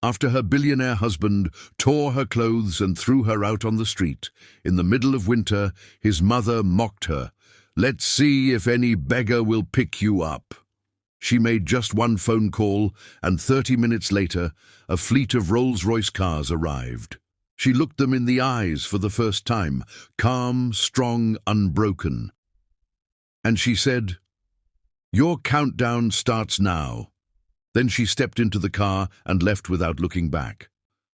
After her billionaire husband tore her clothes and threw her out on the street, in the middle of winter, his mother mocked her. "Let's see if any beggar will pick you up." She made just one phone call, and 30 minutes later, a fleet of Rolls-Royce cars arrived. She looked them in the eyes for the first time, calm, strong, unbroken. And she said, "Your countdown starts now." Then she stepped into the car and left without looking back.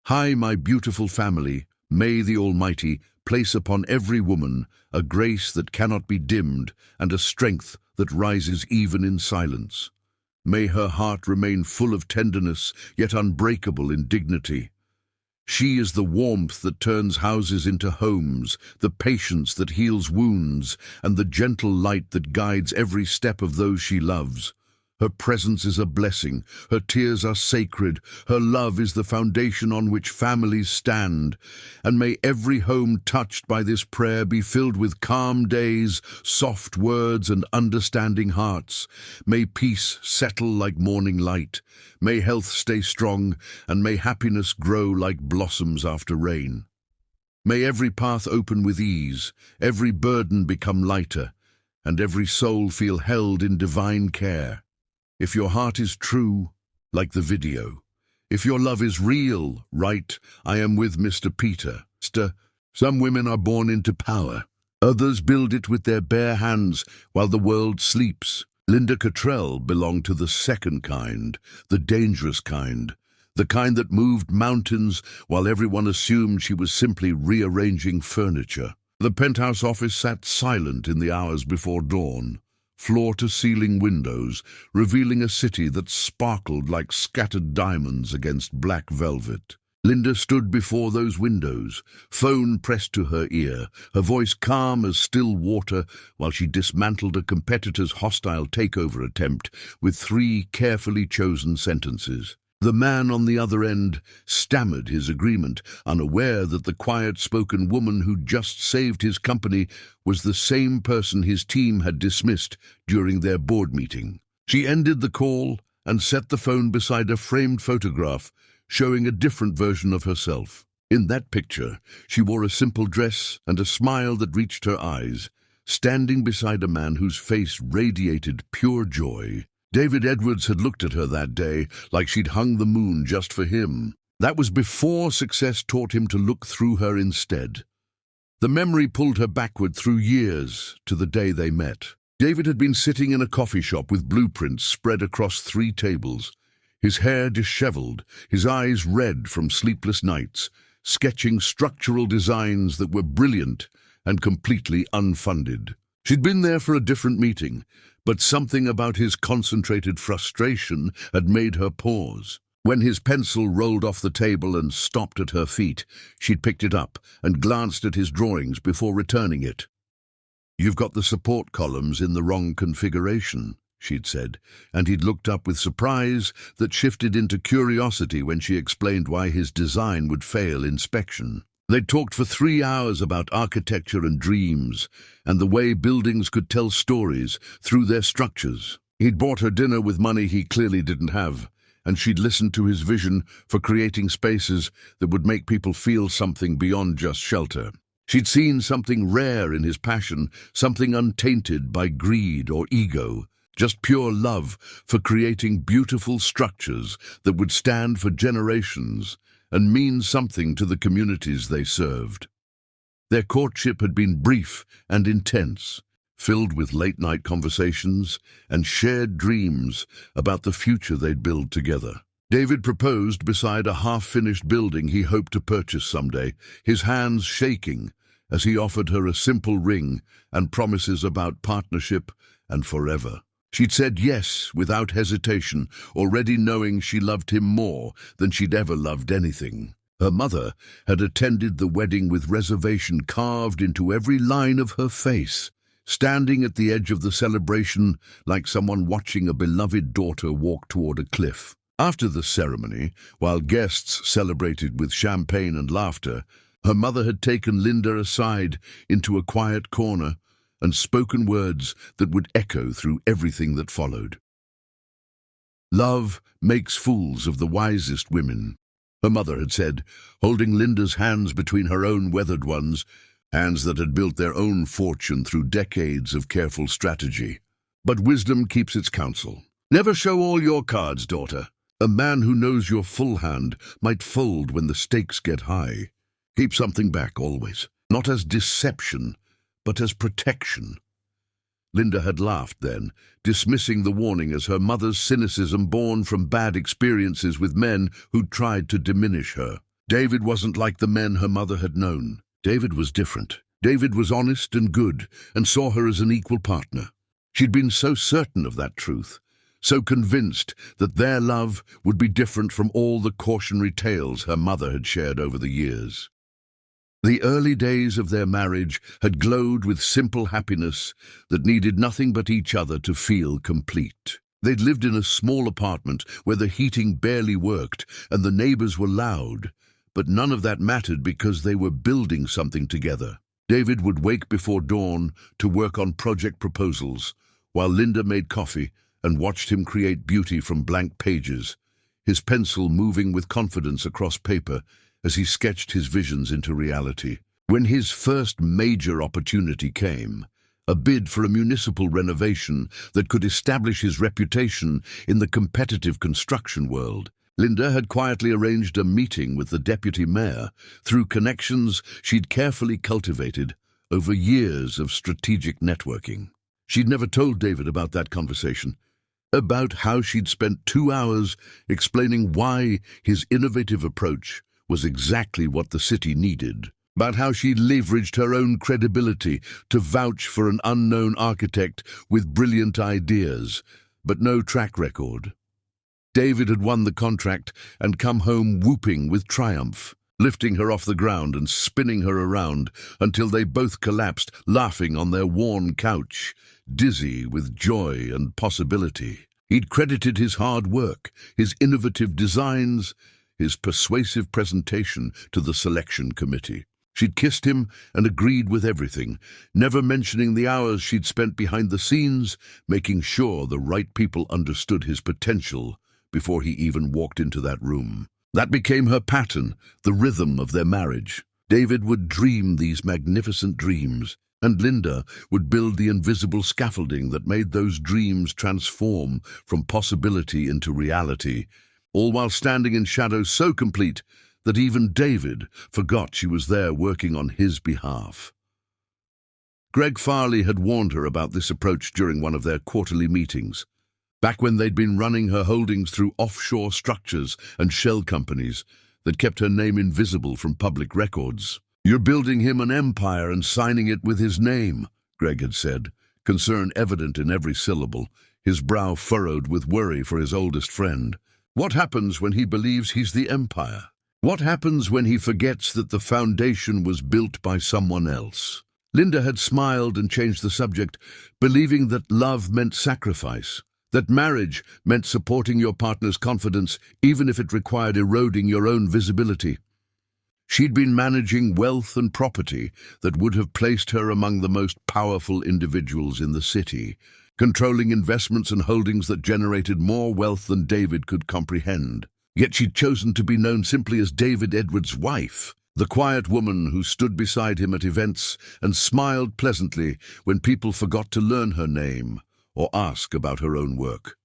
"Hi, my beautiful family, may the Almighty place upon every woman a grace that cannot be dimmed and a strength that rises even in silence. May her heart remain full of tenderness, yet unbreakable in dignity. She is the warmth that turns houses into homes, the patience that heals wounds, and the gentle light that guides every step of those she loves. Her presence is a blessing, her tears are sacred, her love is the foundation on which families stand. And may every home touched by this prayer be filled with calm days, soft words, and understanding hearts. May peace settle like morning light. May health stay strong, and may happiness grow like blossoms after rain. May every path open with ease, every burden become lighter, and every soul feel held in divine care. If your heart is true, like the video. If your love is real, write, "I am with Mr. Peter." Some women are born into power. Others build it with their bare hands while the world sleeps. Linda Cottrell belonged to the second kind, the dangerous kind, the kind that moved mountains while everyone assumed she was simply rearranging furniture. The penthouse office sat silent in the hours before dawn. Floor-to-ceiling windows, revealing a city that sparkled like scattered diamonds against black velvet. Linda stood before those windows, phone pressed to her ear, her voice calm as still water, while she dismantled a competitor's hostile takeover attempt with 3 carefully chosen sentences. The man on the other end stammered his agreement, unaware that the quiet-spoken woman who'd just saved his company was the same person his team had dismissed during their board meeting. She ended the call and set the phone beside a framed photograph showing a different version of herself. In that picture, she wore a simple dress and a smile that reached her eyes, standing beside a man whose face radiated pure joy. David Edwards had looked at her that day like she'd hung the moon just for him. That was before success taught him to look through her instead. The memory pulled her backward through years to the day they met. David had been sitting in a coffee shop with blueprints spread across 3 tables, his hair disheveled, his eyes red from sleepless nights, sketching structural designs that were brilliant and completely unfunded. She'd been there for a different meeting, but something about his concentrated frustration had made her pause. When his pencil rolled off the table and stopped at her feet, she'd picked it up and glanced at his drawings before returning it. "You've got the support columns in the wrong configuration," she'd said, and he'd looked up with surprise that shifted into curiosity when she explained why his design would fail inspection. They'd talked for 3 hours about architecture and dreams, and the way buildings could tell stories through their structures. He'd bought her dinner with money he clearly didn't have, and she'd listened to his vision for creating spaces that would make people feel something beyond just shelter. She'd seen something rare in his passion, something untainted by greed or ego, just pure love for creating beautiful structures that would stand for generations and mean something to the communities they served. Their courtship had been brief and intense, filled with late-night conversations and shared dreams about the future they'd build together. David proposed beside a half-finished building he hoped to purchase someday, his hands shaking as he offered her a simple ring and promises about partnership and forever. She'd said yes without hesitation, already knowing she loved him more than she'd ever loved anything. Her mother had attended the wedding with reservation carved into every line of her face, standing at the edge of the celebration like someone watching a beloved daughter walk toward a cliff. After the ceremony, while guests celebrated with champagne and laughter, her mother had taken Linda aside into a quiet corner and spoken words that would echo through everything that followed. "Love makes fools of the wisest women. her mother had said, holding Linda's hands between her own weathered ones, hands that had built their own fortune through decades of careful strategy. But wisdom keeps its counsel. Never show all your cards, daughter. A man who knows your full hand might fold when the stakes get high. Keep something back always, not as deception, but as protection. Linda had laughed then, dismissing the warning as her mother's cynicism born from bad experiences with men who'd tried to diminish her. David wasn't like the men her mother had known. David was different. David was honest and good, and saw her as an equal partner. She'd been so certain of that truth, so convinced that their love would be different from all the cautionary tales her mother had shared over the years. The early days of their marriage had glowed with simple happiness that needed nothing but each other to feel complete. They'd lived in a small apartment where the heating barely worked and the neighbors were loud, but none of that mattered because they were building something together. David would wake before dawn to work on project proposals, while Linda made coffee and watched him create beauty from blank pages, his pencil moving with confidence across paper as he sketched his visions into reality. When his first major opportunity came, a bid for a municipal renovation that could establish his reputation in the competitive construction world, Linda had quietly arranged a meeting with the deputy mayor through connections she'd carefully cultivated over years of strategic networking. She'd never told David about that conversation, about how she'd spent 2 hours explaining why his innovative approach was exactly what the city needed, about how she'd leveraged her own credibility to vouch for an unknown architect with brilliant ideas, but no track record. David had won the contract and come home whooping with triumph, lifting her off the ground and spinning her around until they both collapsed, laughing on their worn couch, dizzy with joy and possibility. He'd credited his hard work, his innovative designs, his persuasive presentation to the selection committee. She'd kissed him and agreed with everything, never mentioning the hours she'd spent behind the scenes, making sure the right people understood his potential before he even walked into that room. That became her pattern, the rhythm of their marriage. David would dream these magnificent dreams, and Linda would build the invisible scaffolding that made those dreams transform from possibility into reality, all while standing in shadows so complete that even David forgot she was there working on his behalf. Greg Farley had warned her about this approach during one of their quarterly meetings, back when they'd been running her holdings through offshore structures and shell companies that kept her name invisible from public records. "You're building him an empire and signing it with his name," Greg had said, concern evident in every syllable, his brow furrowed with worry for his oldest friend. What happens when he believes he's the empire? What happens when he forgets that the foundation was built by someone else? Linda had smiled and changed the subject, believing that love meant sacrifice, that marriage meant supporting your partner's confidence even if it required eroding your own visibility. She'd been managing wealth and property that would have placed her among the most powerful individuals in the city, controlling investments and holdings that generated more wealth than David could comprehend. Yet she'd chosen to be known simply as David Edwards' wife, the quiet woman who stood beside him at events and smiled pleasantly when people forgot to learn her name or ask about her own work.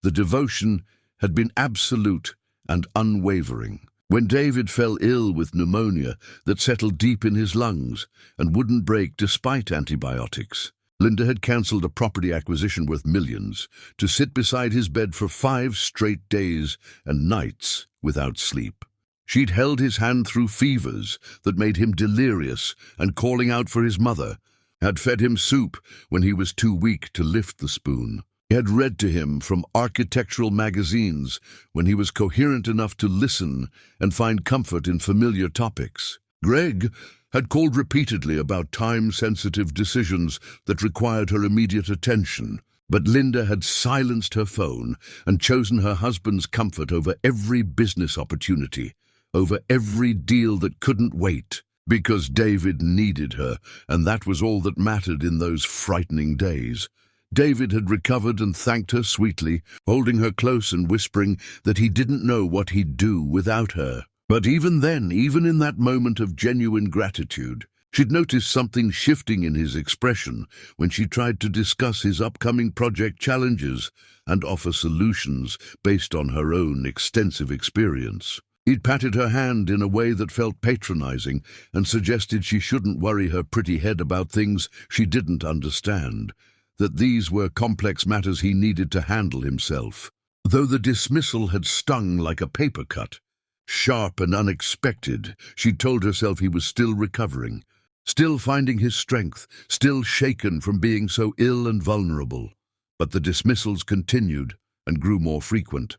The devotion had been absolute and unwavering. When David fell ill with pneumonia that settled deep in his lungs and wouldn't break despite antibiotics, Linda had cancelled a property acquisition worth millions to sit beside his bed for 5 straight days and nights without sleep. She'd held his hand through fevers that made him delirious and calling out for his mother, had fed him soup when he was too weak to lift the spoon. He had read to him from architectural magazines when he was coherent enough to listen and find comfort in familiar topics. Greg had called repeatedly about time-sensitive decisions that required her immediate attention, but Linda had silenced her phone and chosen her husband's comfort over every business opportunity, over every deal that couldn't wait, because David needed her, and that was all that mattered in those frightening days. David had recovered and thanked her sweetly, holding her close and whispering that he didn't know what he'd do without her. But even then, even in that moment of genuine gratitude, she'd noticed something shifting in his expression when she tried to discuss his upcoming project challenges and offer solutions based on her own extensive experience. He'd patted her hand in a way that felt patronizing and suggested she shouldn't worry her pretty head about things she didn't understand, that these were complex matters he needed to handle himself. Though the dismissal had stung like a paper cut, sharp and unexpected, she told herself he was still recovering, still finding his strength, still shaken from being so ill and vulnerable. But the dismissals continued and grew more frequent.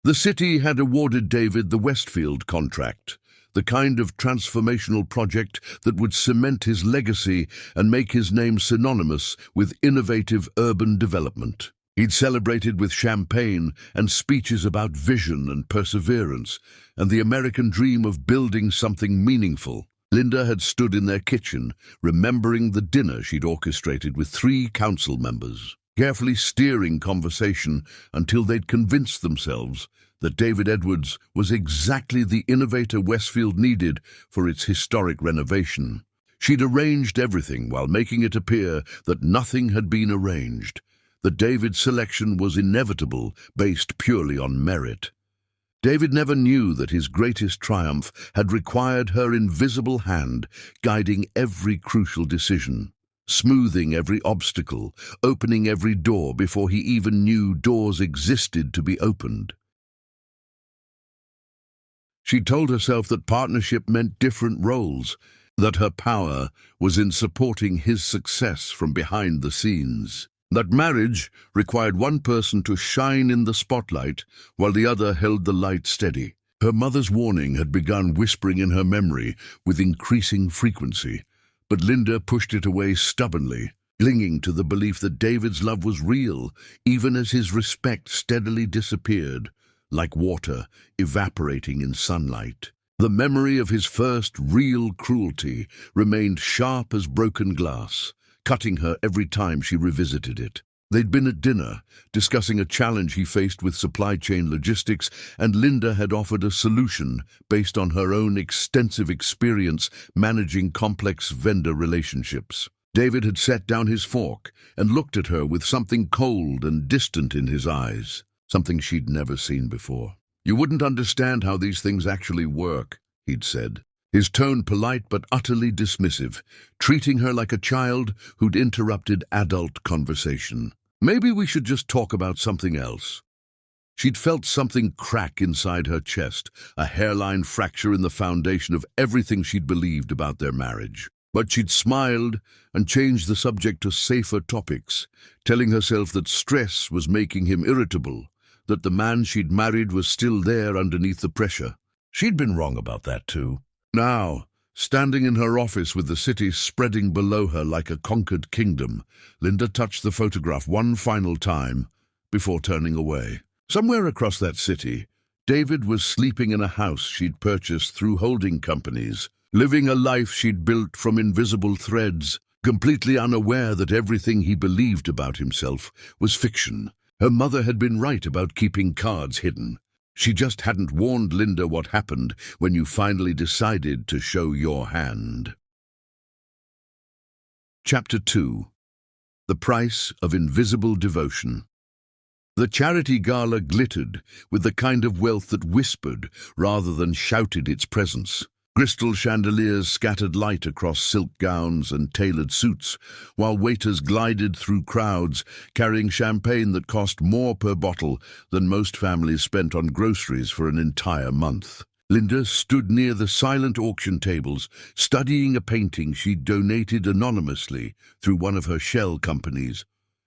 The city had awarded David the Westfield contract, the kind of transformational project that would cement his legacy and make his name synonymous with innovative urban development. He'd celebrated with champagne and speeches about vision and perseverance and the American dream of building something meaningful. Linda had stood in their kitchen, remembering the dinner she'd orchestrated with 3 council members, carefully steering conversation until they'd convinced themselves that David Edwards was exactly the innovator Westfield needed for its historic renovation. She'd arranged everything while making it appear that nothing had been arranged, that David's selection was inevitable, based purely on merit. David never knew that his greatest triumph had required her invisible hand guiding every crucial decision, smoothing every obstacle, opening every door before he even knew doors existed to be opened. She told herself that partnership meant different roles, that her power was in supporting his success from behind the scenes, that marriage required one person to shine in the spotlight while the other held the light steady. Her mother's warning had begun whispering in her memory with increasing frequency, but Linda pushed it away stubbornly, clinging to the belief that David's love was real, even as his respect steadily disappeared, like water evaporating in sunlight. The memory of his first real cruelty remained sharp as broken glass, cutting her every time she revisited it. They'd been at dinner, discussing a challenge he faced with supply chain logistics, and Linda had offered a solution based on her own extensive experience managing complex vendor relationships. David had set down his fork and looked at her with something cold and distant in his eyes, something she'd never seen before. "You wouldn't understand how these things actually work," he'd said, his tone polite but utterly dismissive, treating her like a child who'd interrupted adult conversation. "Maybe we should just talk about something else." She'd felt something crack inside her chest, a hairline fracture in the foundation of everything she'd believed about their marriage. But she'd smiled and changed the subject to safer topics, telling herself that stress was making him irritable, that the man she'd married was still there underneath the pressure. She'd been wrong about that too. Now, standing in her office with the city spreading below her like a conquered kingdom, Linda touched the photograph one final time before turning away. Somewhere across that city, David was sleeping in a house she'd purchased through holding companies, living a life she'd built from invisible threads, completely unaware that everything he believed about himself was fiction. Her mother had been right about keeping cards hidden. She just hadn't warned Linda what happened when you finally decided to show your hand. Chapter 2. The Price of Invisible Devotion. The charity gala glittered with the kind of wealth that whispered rather than shouted its presence. Crystal chandeliers scattered light across silk gowns and tailored suits, while waiters glided through crowds carrying champagne that cost more per bottle than most families spent on groceries for an entire month. Linda stood near the silent auction tables, studying a painting she'd donated anonymously through one of her shell companies,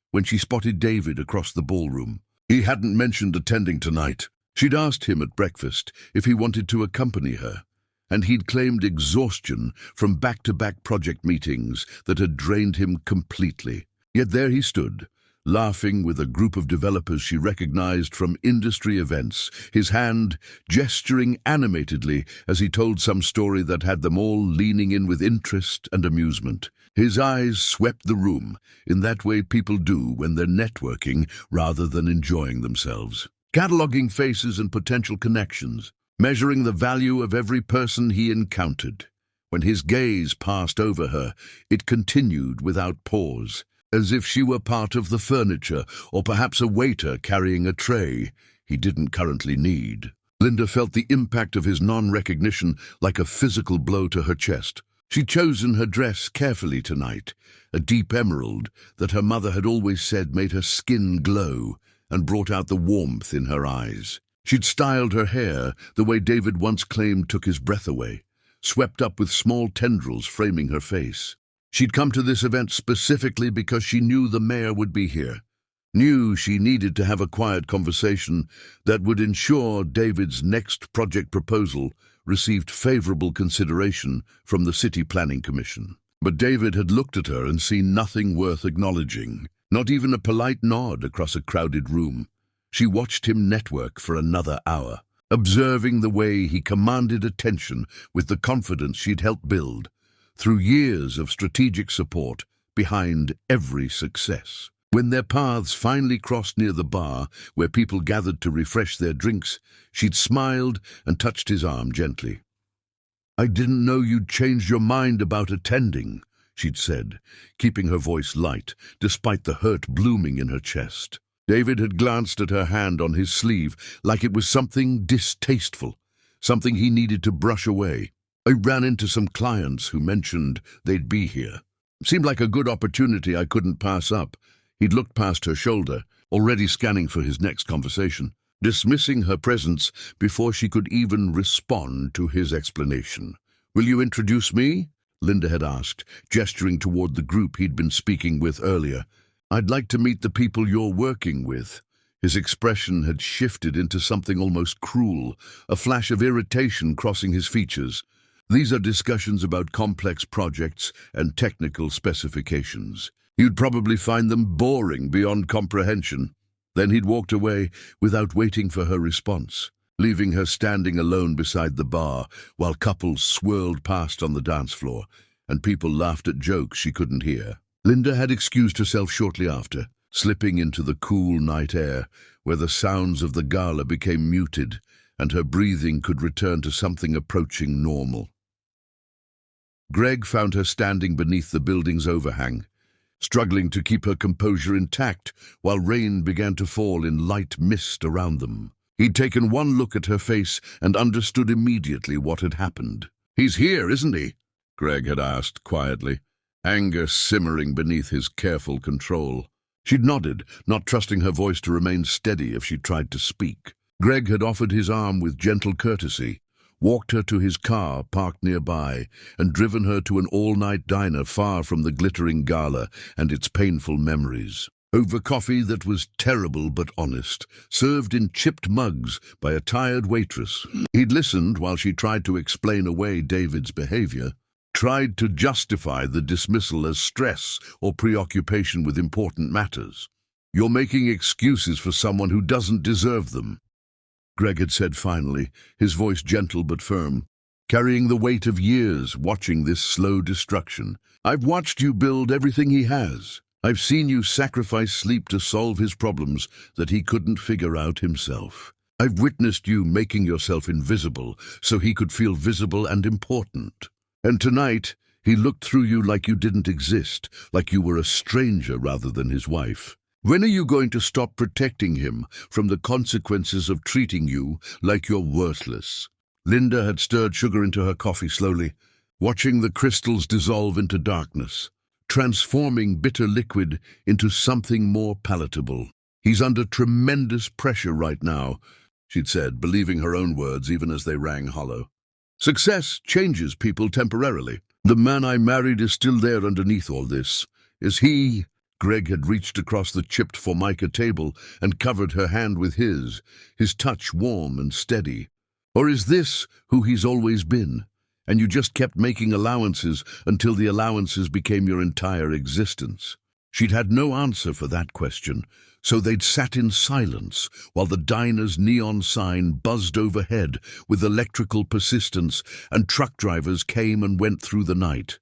when she spotted David across the ballroom. He hadn't mentioned attending tonight. She'd asked him at breakfast if he wanted to accompany her, and he'd claimed exhaustion from back-to-back project meetings that had drained him completely. Yet there he stood, laughing with a group of developers she recognized from industry events, his hand gesturing animatedly as he told some story that had them all leaning in with interest and amusement. His eyes swept the room, in that way people do when they're networking rather than enjoying themselves. Cataloging faces and potential connections, measuring the value of every person he encountered. When his gaze passed over her, it continued without pause, as if she were part of the furniture or perhaps a waiter carrying a tray he didn't currently need. Linda felt the impact of his non-recognition like a physical blow to her chest. She'd chosen her dress carefully tonight, a deep emerald that her mother had always said made her skin glow and brought out the warmth in her eyes. She'd styled her hair the way David once claimed took his breath away, swept up with small tendrils framing her face. She'd come to this event specifically because she knew the mayor would be here, knew she needed to have a quiet conversation that would ensure David's next project proposal received favorable consideration from the City Planning Commission. But David had looked at her and seen nothing worth acknowledging, not even a polite nod across a crowded room. She watched him network for another hour, observing the way he commanded attention with the confidence she'd helped build through years of strategic support behind every success. When their paths finally crossed near the bar where people gathered to refresh their drinks, she'd smiled and touched his arm gently. "I didn't know you'd changed your mind about attending," she'd said, keeping her voice light despite the hurt blooming in her chest. David had glanced at her hand on his sleeve like it was something distasteful, something he needed to brush away. "I ran into some clients who mentioned they'd be here. Seemed like a good opportunity I couldn't pass up." He'd looked past her shoulder, already scanning for his next conversation, dismissing her presence before she could even respond to his explanation. "Will you introduce me?" Linda had asked, gesturing toward the group he'd been speaking with earlier. "I'd like to meet the people you're working with." His expression had shifted into something almost cruel, a flash of irritation crossing his features. "These are discussions about complex projects and technical specifications. You'd probably find them boring beyond comprehension." Then he'd walked away without waiting for her response, leaving her standing alone beside the bar while couples swirled past on the dance floor and people laughed at jokes she couldn't hear. Linda had excused herself shortly after, slipping into the cool night air where the sounds of the gala became muted and her breathing could return to something approaching normal. Greg found her standing beneath the building's overhang, struggling to keep her composure intact while rain began to fall in light mist around them. He'd taken one look at her face and understood immediately what had happened. "He's here, isn't he?" Greg had asked quietly, anger simmering beneath his careful control. She'd nodded, not trusting her voice to remain steady if she tried to speak. Greg had offered his arm with gentle courtesy, walked her to his car parked nearby, and driven her to an all-night diner far from the glittering gala and its painful memories. Over coffee that was terrible but honest, served in chipped mugs by a tired waitress. He'd listened while she tried to explain away David's behavior, tried to justify the dismissal as stress or preoccupation with important matters. "You're making excuses for someone who doesn't deserve them," Greg had said finally, his voice gentle but firm, carrying the weight of years watching this slow destruction. "I've watched you build everything he has. I've seen you sacrifice sleep to solve his problems that he couldn't figure out himself. I've witnessed you making yourself invisible so he could feel visible and important. And tonight, he looked through you like you didn't exist, like you were a stranger rather than his wife. When are you going to stop protecting him from the consequences of treating you like you're worthless?" Linda had stirred sugar into her coffee slowly, watching the crystals dissolve into darkness, transforming bitter liquid into something more palatable. "He's under tremendous pressure right now," she'd said, believing her own words even as they rang hollow. "Success changes people temporarily. The man I married is still there underneath all this. Is he—" Greg had reached across the chipped formica table and covered her hand with his touch warm and steady. "Or is this who he's always been, and you just kept making allowances until the allowances became your entire existence?" She'd had no answer for that question, so they'd sat in silence while the diner's neon sign buzzed overhead with electrical persistence and truck drivers came and went through the night,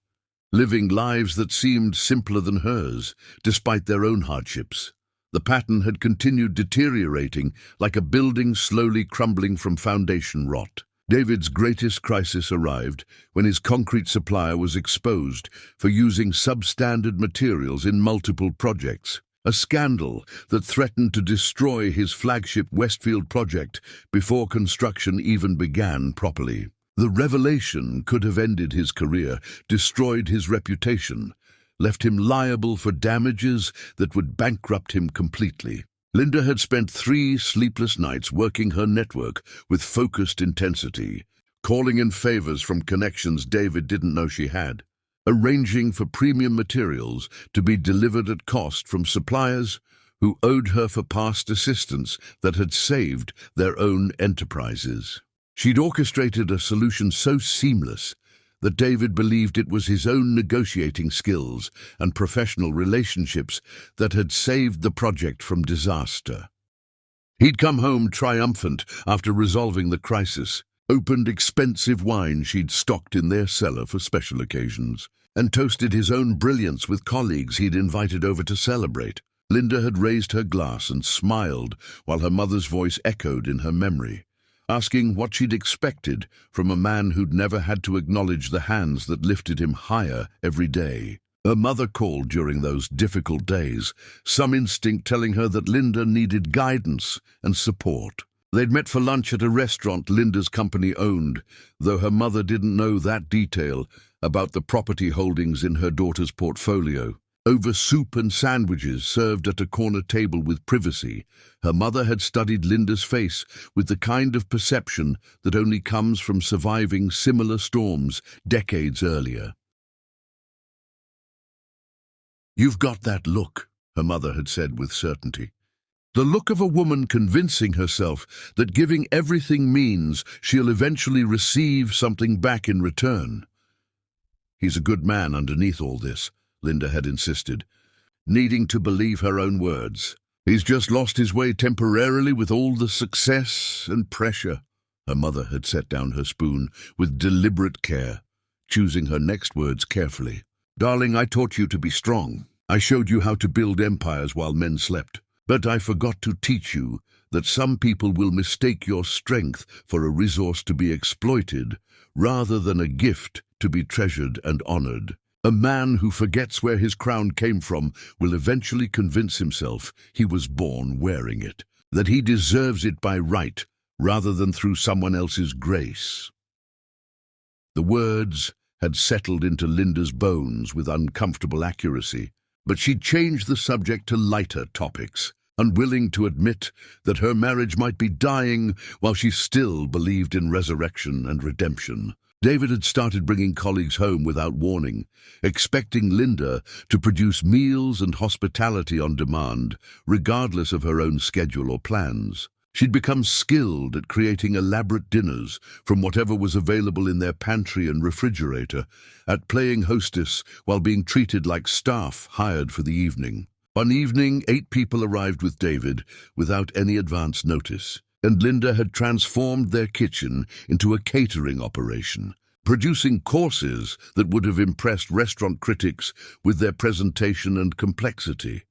living lives that seemed simpler than hers, despite their own hardships. The pattern had continued deteriorating like a building slowly crumbling from foundation rot. David's greatest crisis arrived when his concrete supplier was exposed for using substandard materials in multiple projects, a scandal that threatened to destroy his flagship Westfield project before construction even began properly. The revelation could have ended his career, destroyed his reputation, left him liable for damages that would bankrupt him completely. Linda had spent 3 sleepless nights working her network with focused intensity, calling in favors from connections David didn't know she had, arranging for premium materials to be delivered at cost from suppliers who owed her for past assistance that had saved their own enterprises. She'd orchestrated a solution so seamless that David believed it was his own negotiating skills and professional relationships that had saved the project from disaster. He'd come home triumphant after resolving the crisis, opened expensive wine she'd stocked in their cellar for special occasions, and toasted his own brilliance with colleagues he'd invited over to celebrate. Linda had raised her glass and smiled while her mother's voice echoed in her memory, asking what she'd expected from a man who'd never had to acknowledge the hands that lifted him higher every day. Her mother called during those difficult days, some instinct telling her that Linda needed guidance and support. They'd met for lunch at a restaurant Linda's company owned, though her mother didn't know that detail about the property holdings in her daughter's portfolio. Over soup and sandwiches served at a corner table with privacy, her mother had studied Linda's face with the kind of perception that only comes from surviving similar storms decades earlier. "You've got that look," her mother had said with certainty. "The look of a woman convincing herself that giving everything means she'll eventually receive something back in return." "He's a good man underneath all this," Linda had insisted, needing to believe her own words. "He's just lost his way temporarily with all the success and pressure." Her mother had set down her spoon with deliberate care, choosing her next words carefully. "Darling, I taught you to be strong. I showed you how to build empires while men slept. But I forgot to teach you that some people will mistake your strength for a resource to be exploited rather than a gift to be treasured and honored. A man who forgets where his crown came from will eventually convince himself he was born wearing it, that he deserves it by right rather than through someone else's grace." The words had settled into Linda's bones with uncomfortable accuracy, but she'd changed the subject to lighter topics, unwilling to admit that her marriage might be dying while she still believed in resurrection and redemption. David had started bringing colleagues home without warning, expecting Linda to produce meals and hospitality on demand, regardless of her own schedule or plans. She'd become skilled at creating elaborate dinners from whatever was available in their pantry and refrigerator, at playing hostess while being treated like staff hired for the evening. One evening, 8 people arrived with David without any advance notice, and Linda had transformed their kitchen into a catering operation, producing courses that would have impressed restaurant critics with their presentation and complexity.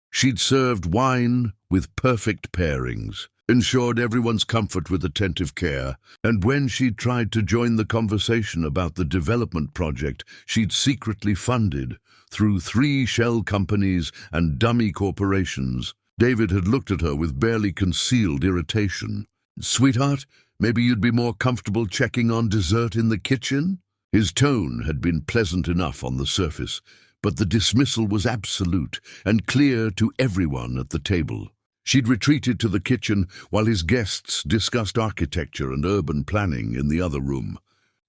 She'd served wine with perfect pairings, ensured everyone's comfort with attentive care, and when she'd tried to join the conversation about the development project she'd secretly funded through 3 shell companies and dummy corporations, David had looked at her with barely concealed irritation. "Sweetheart, maybe you'd be more comfortable checking on dessert in the kitchen?" His tone had been pleasant enough on the surface, but the dismissal was absolute and clear to everyone at the table. She'd retreated to the kitchen while his guests discussed architecture and urban planning in the other room,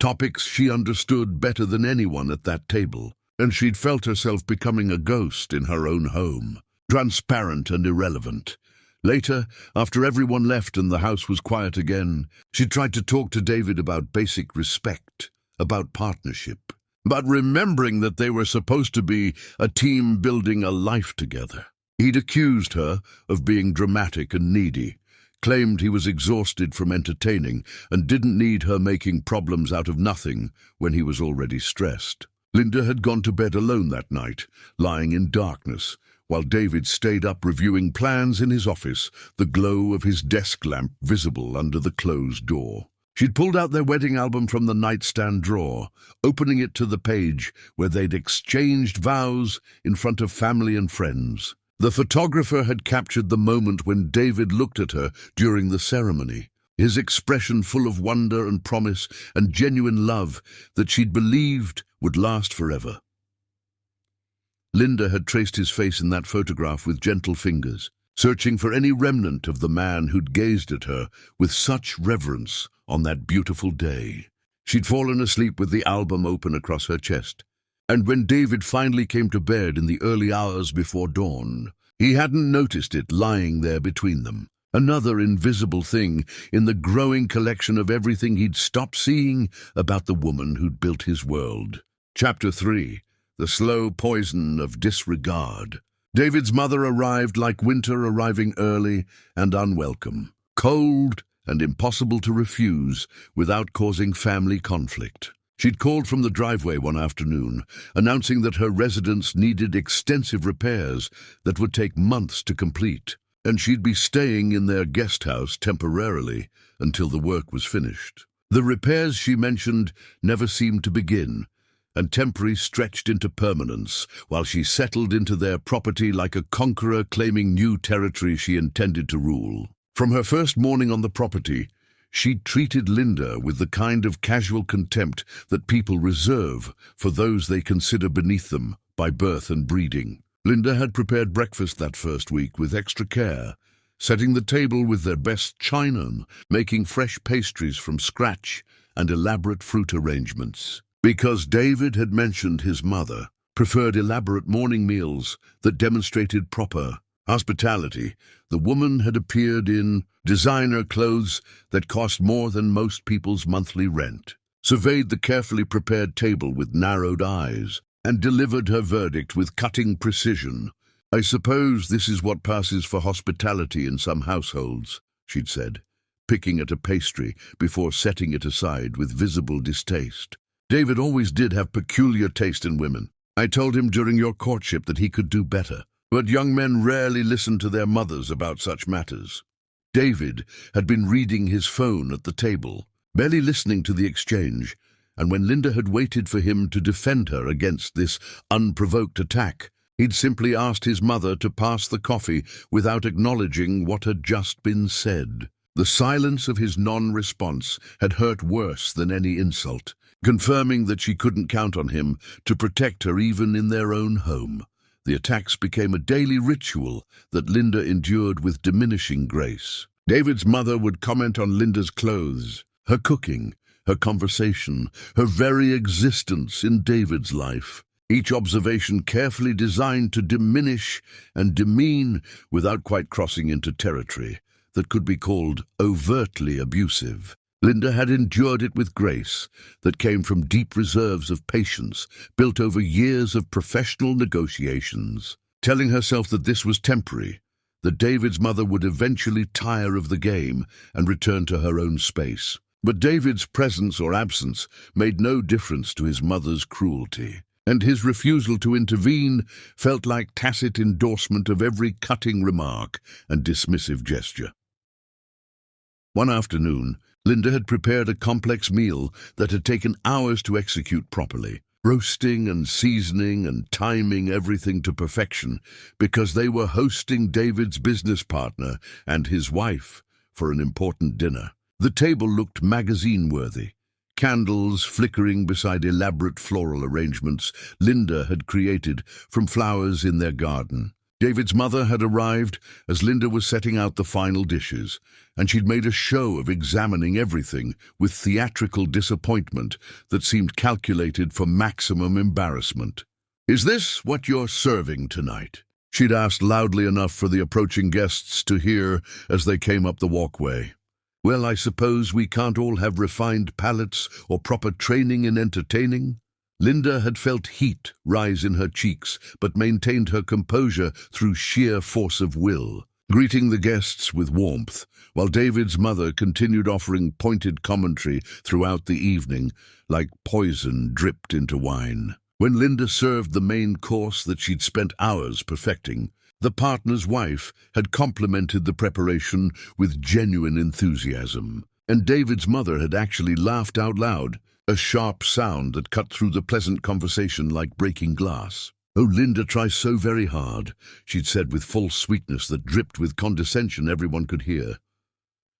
topics she understood better than anyone at that table, and she'd felt herself becoming a ghost in her own home, transparent and irrelevant. Later, after everyone left and the house was quiet again, she tried to talk to David about basic respect, about partnership. but remembering that they were supposed to be a team building a life together. He'd accused her of being dramatic and needy, claimed he was exhausted from entertaining and didn't need her making problems out of nothing when he was already stressed. Linda had gone to bed alone that night, lying in darkness, while David stayed up reviewing plans in his office, the glow of his desk lamp visible under the closed door. She'd pulled out their wedding album from the nightstand drawer, opening it to the page where they'd exchanged vows in front of family and friends. The photographer had captured the moment when David looked at her during the ceremony, his expression full of wonder and promise and genuine love that she'd believed would last forever. Linda had traced his face in that photograph with gentle fingers, searching for any remnant of the man who'd gazed at her with such reverence on that beautiful day. She'd fallen asleep with the album open across her chest, and when David finally came to bed in the early hours before dawn, he hadn't noticed it lying there between them, another invisible thing in the growing collection of everything he'd stopped seeing about the woman who'd built his world. Chapter 3. The Slow Poison of Disregard. David's mother arrived like winter arriving early and unwelcome, cold and impossible to refuse without causing family conflict. She'd called from the driveway one afternoon, announcing that her residence needed extensive repairs that would take months to complete, and she'd be staying in their guest house temporarily until the work was finished. The repairs, she mentioned, never seemed to begin, and temporary stretched into permanence while she settled into their property like a conqueror claiming new territory she intended to rule. From her first morning on the property, she'd treated Linda with the kind of casual contempt that people reserve for those they consider beneath them by birth and breeding. Linda had prepared breakfast that first week with extra care, setting the table with their best china, making fresh pastries from scratch and elaborate fruit arrangements. Because David had mentioned his mother preferred elaborate morning meals that demonstrated proper hospitality, the woman had appeared in designer clothes that cost more than most people's monthly rent, surveyed the carefully prepared table with narrowed eyes, and delivered her verdict with cutting precision. "I suppose this is what passes for hospitality in some households," she'd said, picking at a pastry before setting it aside with visible distaste. "David always did have peculiar taste in women. I told him during your courtship that he could do better. But young men rarely listen to their mothers about such matters." David had been reading his phone at the table, barely listening to the exchange, and when Linda had waited for him to defend her against this unprovoked attack, he'd simply asked his mother to pass the coffee without acknowledging what had just been said. The silence of his non-response had hurt worse than any insult, confirming that she couldn't count on him to protect her even in their own home. The attacks became a daily ritual that Linda endured with diminishing grace. David's mother would comment on Linda's clothes, her cooking, her conversation, her very existence in David's life. Each observation carefully designed to diminish and demean without quite crossing into territory that could be called overtly abusive. Linda had endured it with grace that came from deep reserves of patience built over years of professional negotiations, telling herself that this was temporary, that David's mother would eventually tire of the game and return to her own space. But David's presence or absence made no difference to his mother's cruelty, and his refusal to intervene felt like tacit endorsement of every cutting remark and dismissive gesture. One afternoon, Linda had prepared a complex meal that had taken hours to execute properly, roasting and seasoning and timing everything to perfection because they were hosting David's business partner and his wife for an important dinner. The table looked magazine-worthy, candles flickering beside elaborate floral arrangements Linda had created from flowers in their garden. David's mother had arrived as Linda was setting out the final dishes, and she'd made a show of examining everything with theatrical disappointment that seemed calculated for maximum embarrassment. "Is this what you're serving tonight?" she'd asked loudly enough for the approaching guests to hear as they came up the walkway. "Well, I suppose we can't all have refined palates or proper training in entertaining," Linda had felt heat rise in her cheeks, but maintained her composure through sheer force of will, greeting the guests with warmth, while David's mother continued offering pointed commentary throughout the evening, like poison dripped into wine. When Linda served the main course that she'd spent hours perfecting, the partner's wife had complimented the preparation with genuine enthusiasm, and David's mother had actually laughed out loud, a sharp sound that cut through the pleasant conversation like breaking glass. "Oh, Linda tries so very hard," she'd said with false sweetness that dripped with condescension everyone could hear.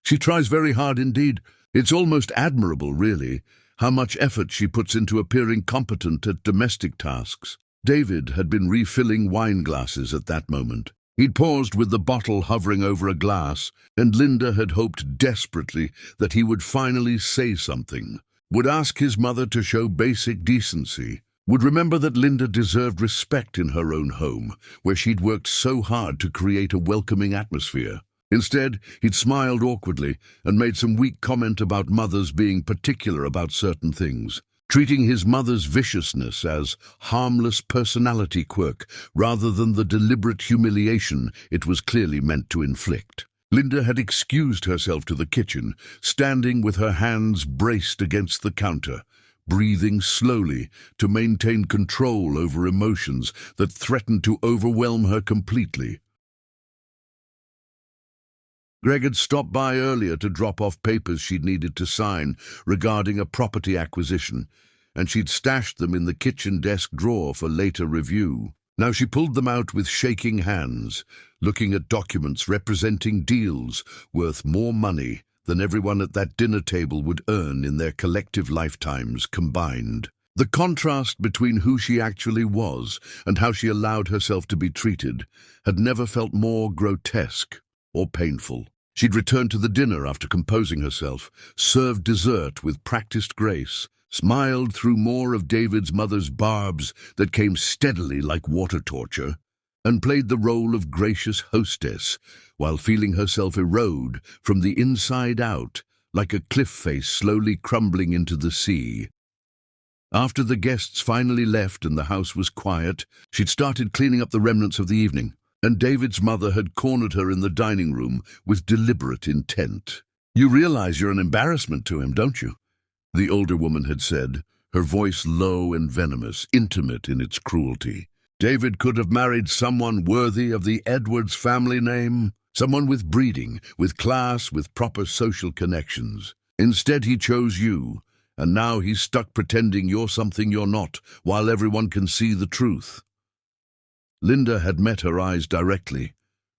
"She tries very hard indeed. It's almost admirable, really, how much effort she puts into appearing competent at domestic tasks." David had been refilling wine glasses at that moment. He'd paused with the bottle hovering over a glass, and Linda had hoped desperately that he would finally say something, would ask his mother to show basic decency, would remember that Linda deserved respect in her own home, where she'd worked so hard to create a welcoming atmosphere. Instead, he'd smiled awkwardly and made some weak comment about mothers being particular about certain things, treating his mother's viciousness as harmless personality quirk rather than the deliberate humiliation it was clearly meant to inflict. Linda had excused herself to the kitchen, standing with her hands braced against the counter, breathing slowly to maintain control over emotions that threatened to overwhelm her completely. Greg had stopped by earlier to drop off papers she'd needed to sign regarding a property acquisition, and she'd stashed them in the kitchen desk drawer for later review. Now she pulled them out with shaking hands, looking at documents representing deals worth more money than everyone at that dinner table would earn in their collective lifetimes combined. The contrast between who she actually was and how she allowed herself to be treated had never felt more grotesque or painful. She'd returned to the dinner after composing herself, served dessert with practiced grace, smiled through more of David's mother's barbs that came steadily like water torture, and played the role of gracious hostess while feeling herself erode from the inside out like a cliff face slowly crumbling into the sea. After the guests finally left and the house was quiet, she'd started cleaning up the remnants of the evening, and David's mother had cornered her in the dining room with deliberate intent. "You realize you're an embarrassment to him, don't you?" the older woman had said, her voice low and venomous, intimate in its cruelty. David could have married someone worthy of the Edwards family name, someone with breeding, with class, with proper social connections. Instead, he chose you, and now he's stuck pretending you're something you're not, while everyone can see the truth. Linda had met her eyes directly,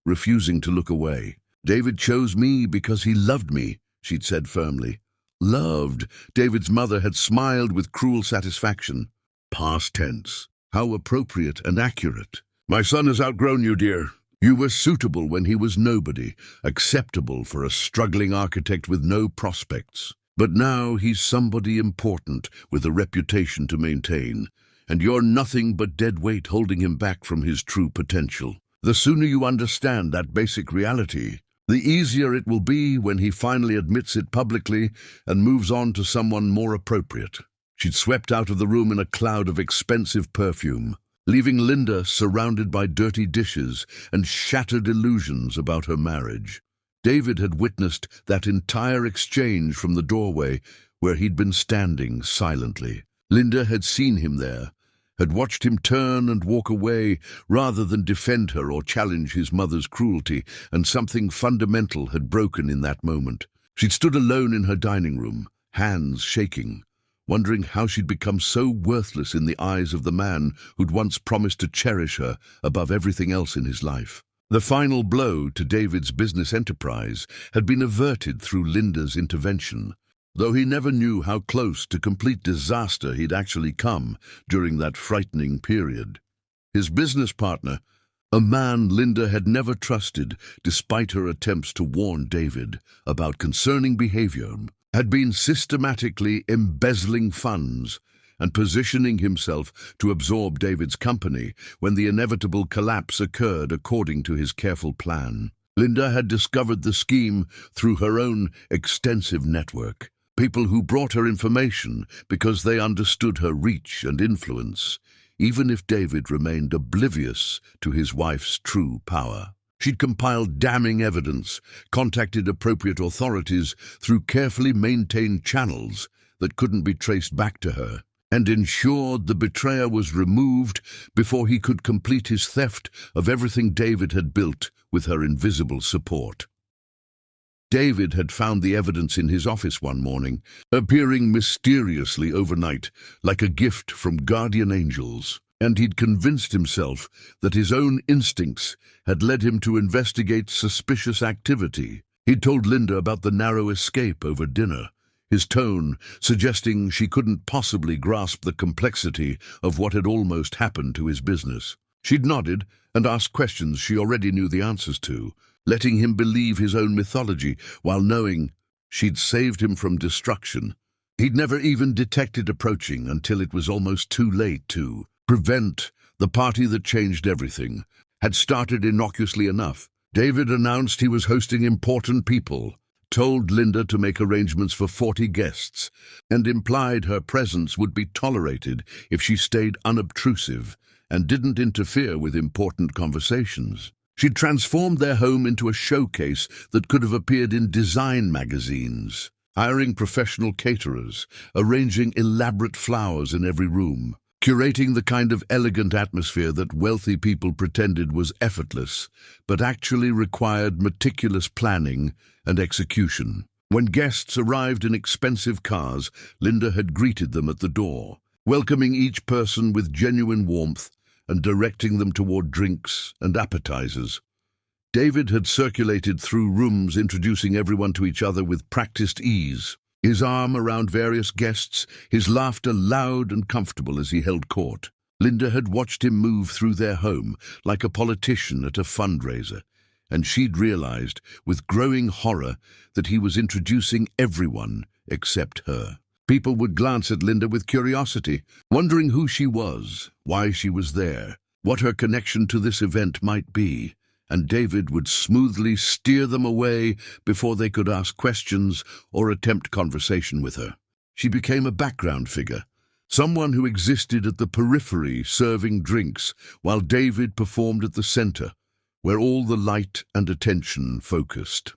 refusing to look away. "David chose me because he loved me," she'd said firmly. Loved. David's mother had smiled with cruel satisfaction. Past tense. How appropriate and accurate. "My son has outgrown you, dear. You were suitable when he was nobody, acceptable for a struggling architect with no prospects. But now he's somebody important with a reputation to maintain, and you're nothing but dead weight holding him back from his true potential. The sooner you understand that basic reality, the easier it will be when he finally admits it publicly and moves on to someone more appropriate." She'd swept out of the room in a cloud of expensive perfume, leaving Linda surrounded by dirty dishes and shattered illusions about her marriage. David had witnessed that entire exchange from the doorway where he'd been standing silently. Linda had seen him there, had watched him turn and walk away rather than defend her or challenge his mother's cruelty, and something fundamental had broken in that moment. She'd stood alone in her dining room, hands shaking, wondering how she'd become so worthless in the eyes of the man who'd once promised to cherish her above everything else in his life. The final blow to David's business enterprise had been averted through Linda's intervention, though he never knew how close to complete disaster he'd actually come during that frightening period. His business partner, a man Linda had never trusted despite her attempts to warn David about concerning behavior, had been systematically embezzling funds and positioning himself to absorb David's company when the inevitable collapse occurred according to his careful plan. Linda had discovered the scheme through her own extensive network, People who brought her information because they understood her reach and influence, even if David remained oblivious to his wife's true power. She'd compiled damning evidence, contacted appropriate authorities through carefully maintained channels that couldn't be traced back to her, and ensured the betrayer was removed before he could complete his theft of everything David had built with her invisible support. David had found the evidence in his office one morning, appearing mysteriously overnight like a gift from guardian angels, and he'd convinced himself that his own instincts had led him to investigate suspicious activity. He'd told Linda about the narrow escape over dinner, his tone suggesting she couldn't possibly grasp the complexity of what had almost happened to his business. She'd nodded and asked questions she already knew the answers to, letting him believe his own mythology while knowing she'd saved him from destruction. He'd never even detected approaching until it was almost too late to prevent. The party that changed everything had started innocuously enough. David announced he was hosting important people, told Linda to make arrangements for 40 guests, and implied her presence would be tolerated if she stayed unobtrusive and didn't interfere with important conversations. She'd transformed their home into a showcase that could have appeared in design magazines, hiring professional caterers, arranging elaborate flowers in every room, curating the kind of elegant atmosphere that wealthy people pretended was effortless, but actually required meticulous planning and execution. When guests arrived in expensive cars, Linda had greeted them at the door, welcoming each person with genuine warmth and directing them toward drinks and appetizers. David had circulated through rooms, introducing everyone to each other with practiced ease, his arm around various guests, his laughter loud and comfortable as he held court. Linda had watched him move through their home like a politician at a fundraiser, and she'd realized with growing horror that he was introducing everyone except her. People would glance at Linda with curiosity, wondering who she was, why she was there, what her connection to this event might be, and David would smoothly steer them away before they could ask questions or attempt conversation with her. She became a background figure, someone who existed at the periphery serving drinks, while David performed at the center, where all the light and attention focused.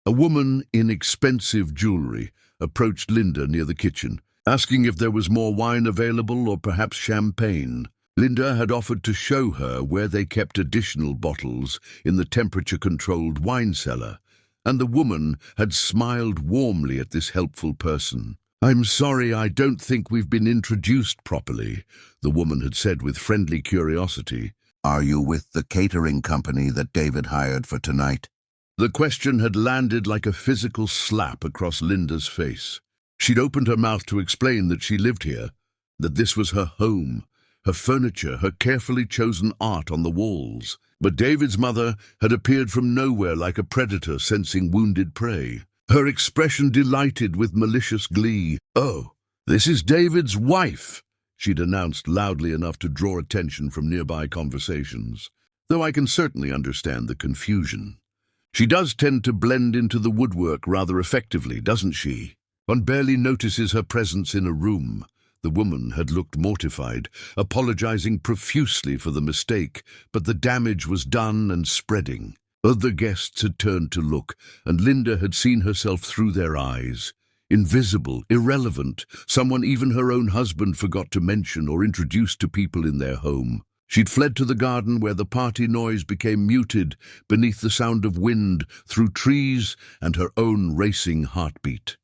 A woman in expensive jewelry approached Linda near the kitchen, asking if there was more wine available or perhaps champagne. Linda had offered to show her where they kept additional bottles in the temperature-controlled wine cellar, and the woman had smiled warmly at this helpful person. "I'm sorry, I don't think we've been introduced properly," the woman had said with friendly curiosity. "Are you with the catering company that David hired for tonight?" The question had landed like a physical slap across Linda's face. She'd opened her mouth to explain that she lived here, that this was her home, her furniture, her carefully chosen art on the walls. But David's mother had appeared from nowhere like a predator sensing wounded prey. Her expression delighted with malicious glee. "Oh, this is David's wife," she'd announced loudly enough to draw attention from nearby conversations. "Though I can certainly understand the confusion. She does tend to blend into the woodwork rather effectively, doesn't she? One barely notices her presence in a room." The woman had looked mortified, apologizing profusely for the mistake, but the damage was done and spreading. Other guests had turned to look, and Linda had seen herself through their eyes. Invisible, irrelevant, someone even her own husband forgot to mention or introduce to people in their home. She'd fled to the garden where the party noise became muted beneath the sound of wind through trees and her own racing heartbeat.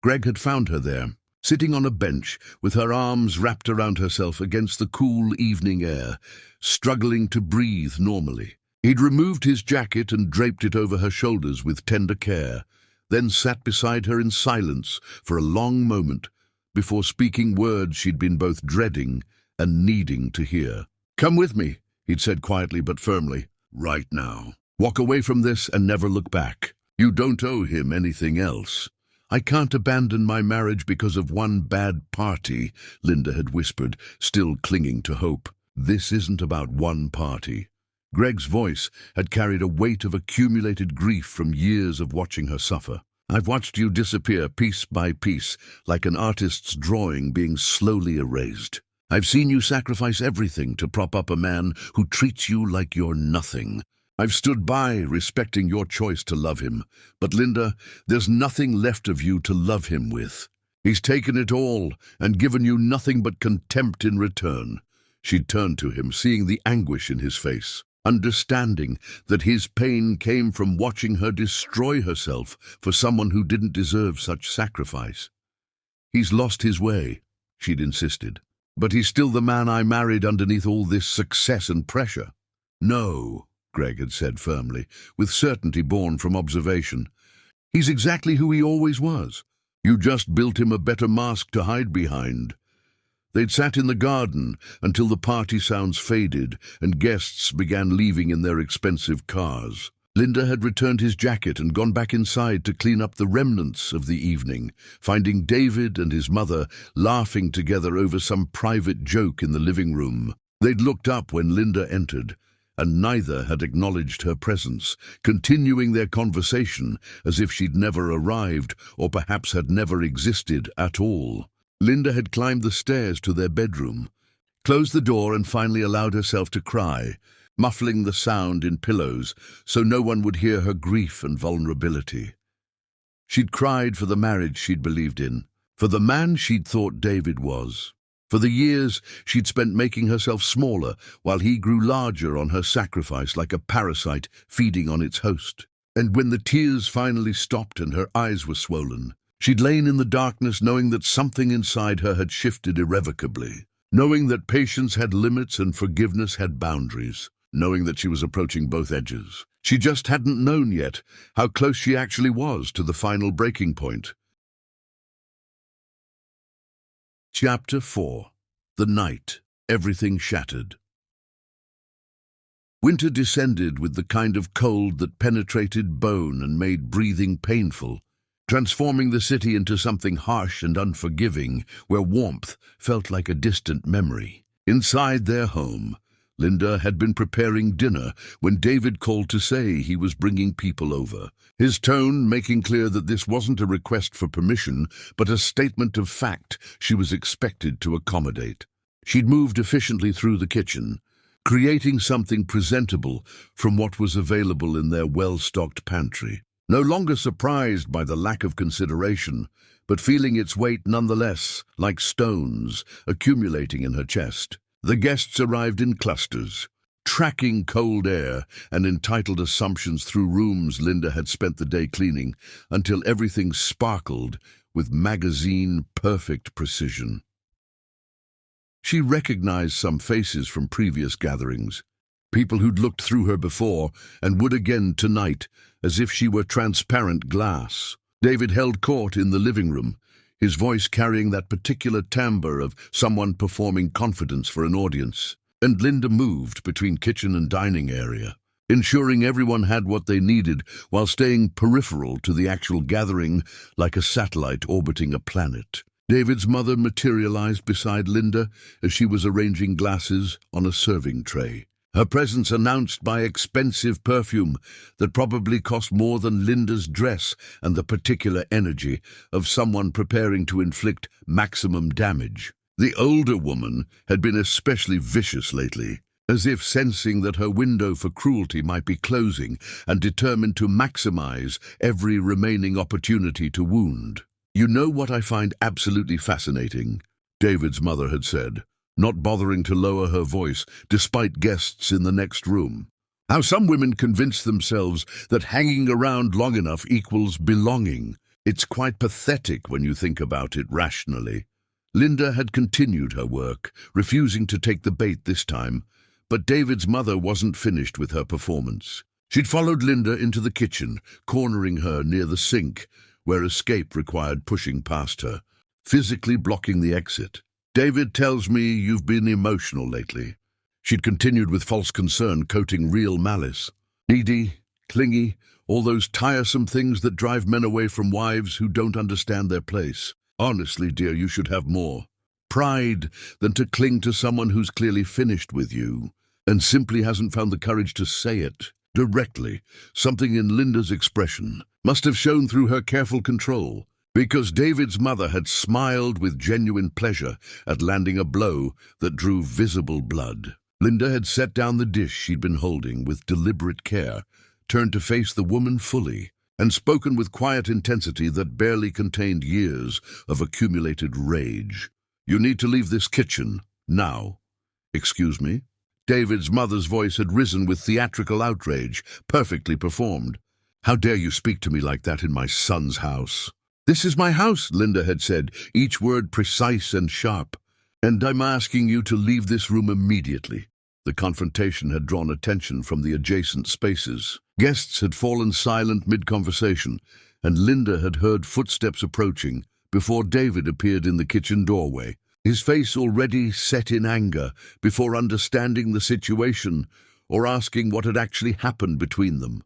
Greg had found her there, sitting on a bench with her arms wrapped around herself against the cool evening air, struggling to breathe normally. He'd removed his jacket and draped it over her shoulders with tender care, then sat beside her in silence for a long moment before speaking words she'd been both dreading and needing to hear. "Come with me," he'd said quietly but firmly. "Right now. Walk away from this and never look back. You don't owe him anything else." "I can't abandon my marriage because of one bad party," Linda had whispered, still clinging to hope. "This isn't about one party." Greg's voice had carried a weight of accumulated grief from years of watching her suffer. I've watched you disappear piece by piece, like an artist's drawing being slowly erased. I've seen you sacrifice everything to prop up a man who treats you like you're nothing. I've stood by, respecting your choice to love him. But Linda, there's nothing left of you to love him with. He's taken it all and given you nothing but contempt in return. She'd turned to him, seeing the anguish in his face, understanding that his pain came from watching her destroy herself for someone who didn't deserve such sacrifice. He's lost his way, she'd insisted. But he's still the man I married underneath all this success and pressure. No, Greg had said firmly, with certainty born from observation. He's exactly who he always was. You just built him a better mask to hide behind. They'd sat in the garden until the party sounds faded and guests began leaving in their expensive cars. Linda had returned his jacket and gone back inside to clean up the remnants of the evening, finding David and his mother laughing together over some private joke in the living room. They'd looked up when Linda entered, and neither had acknowledged her presence, continuing their conversation as if she'd never arrived or perhaps had never existed at all. Linda had climbed the stairs to their bedroom, closed the door and finally allowed herself to cry, muffling the sound in pillows so no one would hear her grief and vulnerability. She'd cried for the marriage she'd believed in, for the man she'd thought David was, for the years she'd spent making herself smaller while he grew larger on her sacrifice like a parasite feeding on its host. And when the tears finally stopped and her eyes were swollen, she'd lain in the darkness knowing that something inside her had shifted irrevocably, knowing that patience had limits and forgiveness had boundaries, knowing that she was approaching both edges. She just hadn't known yet how close she actually was to the final breaking point. Chapter 4. The Night. Everything Shattered. Winter descended with the kind of cold that penetrated bone and made breathing painful, transforming the city into something harsh and unforgiving, where warmth felt like a distant memory. Inside their home, Linda had been preparing dinner when David called to say he was bringing people over, his tone making clear that this wasn't a request for permission, but a statement of fact she was expected to accommodate. She'd moved efficiently through the kitchen, creating something presentable from what was available in their well-stocked pantry. No longer surprised by the lack of consideration, but feeling its weight nonetheless, like stones accumulating in her chest. The guests arrived in clusters, tracking cold air and entitled assumptions through rooms Linda had spent the day cleaning, until everything sparkled with magazine-perfect precision. She recognized some faces from previous gatherings, people who'd looked through her before and would again tonight, as if she were transparent glass. David held court in the living room, his voice carrying that particular timbre of someone performing confidence for an audience. And Linda moved between kitchen and dining area, ensuring everyone had what they needed while staying peripheral to the actual gathering like a satellite orbiting a planet. David's mother materialized beside Linda as she was arranging glasses on a serving tray, her presence announced by expensive perfume that probably cost more than Linda's dress and the particular energy of someone preparing to inflict maximum damage. The older woman had been especially vicious lately, as if sensing that her window for cruelty might be closing and determined to maximize every remaining opportunity to wound. "You know what I find absolutely fascinating," David's mother had said, not bothering to lower her voice despite guests in the next room. "How some women convince themselves that hanging around long enough equals belonging. It's quite pathetic when you think about it rationally." Linda had continued her work, refusing to take the bait this time, but David's mother wasn't finished with her performance. She'd followed Linda into the kitchen, cornering her near the sink, where escape required pushing past her, physically blocking the exit. "David tells me you've been emotional lately." She'd continued with false concern coating real malice. "Needy, clingy, all those tiresome things that drive men away from wives who don't understand their place. Honestly, dear, you should have more pride than to cling to someone who's clearly finished with you and simply hasn't found the courage to say it directly." Something in Linda's expression, must have shown through her careful control, because David's mother had smiled with genuine pleasure at landing a blow that drew visible blood. Linda had set down the dish she'd been holding with deliberate care, turned to face the woman fully, and spoken with quiet intensity that barely contained years of accumulated rage. "You need to leave this kitchen, now." "Excuse me?" David's mother's voice had risen with theatrical outrage, perfectly performed. "How dare you speak to me like that in my son's house?" "This is my house," Linda had said, each word precise and sharp. "And I'm asking you to leave this room immediately." The confrontation had drawn attention from the adjacent spaces. Guests had fallen silent mid-conversation, and Linda had heard footsteps approaching before David appeared in the kitchen doorway, his face already set in anger before understanding the situation or asking what had actually happened between them.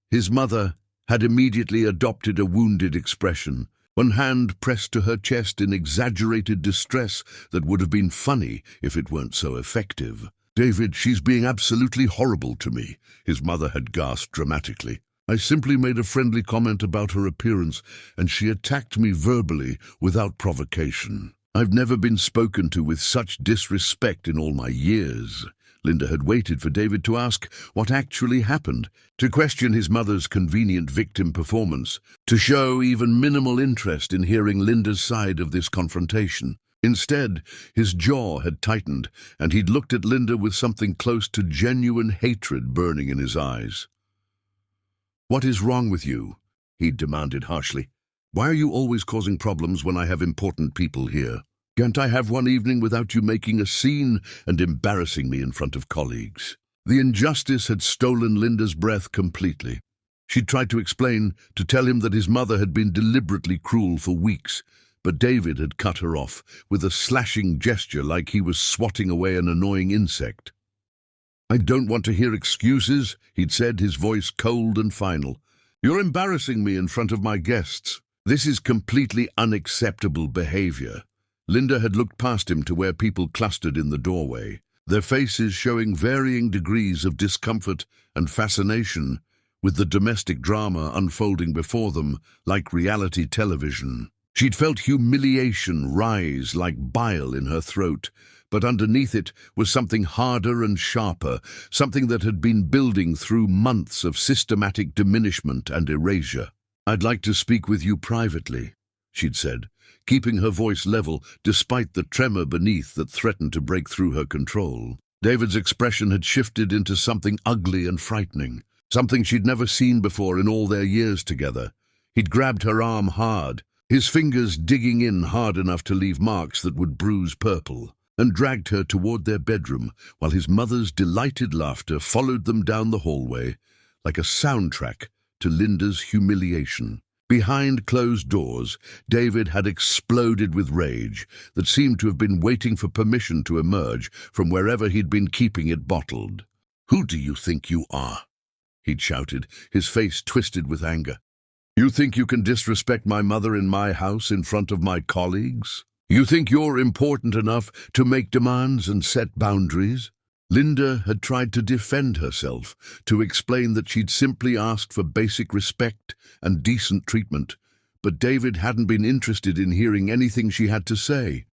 His mother had immediately adopted a wounded expression, one hand pressed to her chest in exaggerated distress that would have been funny if it weren't so effective. "David, she's being absolutely horrible to me," his mother had gasped dramatically. "I simply made a friendly comment about her appearance, and she attacked me verbally without provocation. I've never been spoken to with such disrespect in all my years." Linda had waited for David to ask what actually happened, to question his mother's convenient victim performance, to show even minimal interest in hearing Linda's side of this confrontation. Instead, his jaw had tightened, and he'd looked at Linda with something close to genuine hatred burning in his eyes. "What is wrong with you?" he'd demanded harshly. "Why are you always causing problems when I have important people here? Can't I have one evening without you making a scene and embarrassing me in front of colleagues?" The injustice had stolen Linda's breath completely. She'd tried to explain, to tell him that his mother had been deliberately cruel for weeks, but David had cut her off with a slashing gesture like he was swatting away an annoying insect. "I don't want to hear excuses," he'd said, his voice cold and final. "You're embarrassing me in front of my guests. This is completely unacceptable behavior." Linda had looked past him to where people clustered in the doorway, their faces showing varying degrees of discomfort and fascination, with the domestic drama unfolding before them like reality television. She'd felt humiliation rise like bile in her throat, but underneath it was something harder and sharper, something that had been building through months of systematic diminishment and erasure. "I'd like to speak with you privately," she'd said, keeping her voice level despite the tremor beneath that threatened to break through her control. David's expression had shifted into something ugly and frightening, something she'd never seen before in all their years together. He'd grabbed her arm hard, his fingers digging in hard enough to leave marks that would bruise purple, and dragged her toward their bedroom while his mother's delighted laughter followed them down the hallway like a soundtrack to Linda's humiliation. Behind closed doors, David had exploded with rage that seemed to have been waiting for permission to emerge from wherever he'd been keeping it bottled. "Who do you think you are?" he'd shouted, his face twisted with anger. "You think you can disrespect my mother in my house in front of my colleagues? You think you're important enough to make demands and set boundaries?" Linda had tried to defend herself, to explain that she'd simply asked for basic respect and decent treatment, but David hadn't been interested in hearing anything she had to say.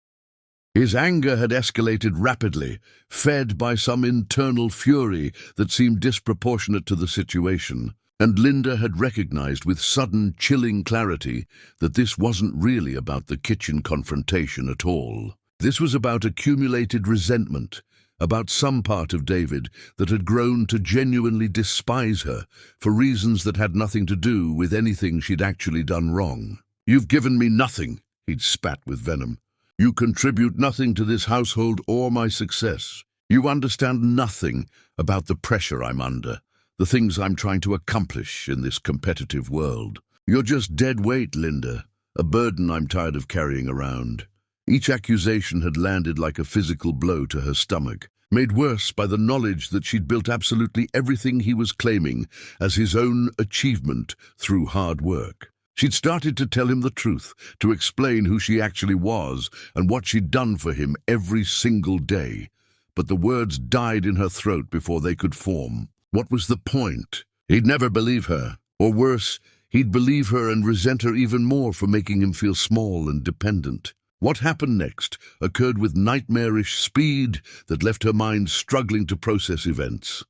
His anger had escalated rapidly, fed by some internal fury that seemed disproportionate to the situation, and Linda had recognized with sudden, chilling clarity that this wasn't really about the kitchen confrontation at all. This was about accumulated resentment, about some part of David that had grown to genuinely despise her for reasons that had nothing to do with anything she'd actually done wrong. "You've given me nothing," he'd spat with venom. "You contribute nothing to this household or my success. You understand nothing about the pressure I'm under, the things I'm trying to accomplish in this competitive world. You're just dead weight, Linda, a burden I'm tired of carrying around." Each accusation had landed like a physical blow to her stomach, made worse by the knowledge that she'd built absolutely everything he was claiming as his own achievement through hard work. She'd started to tell him the truth, to explain who she actually was and what she'd done for him every single day. But the words died in her throat before they could form. What was the point? He'd never believe her, Or worse, he'd believe her and resent her even more for making him feel small and dependent. What happened next occurred with nightmarish speed that left her mind struggling to process events.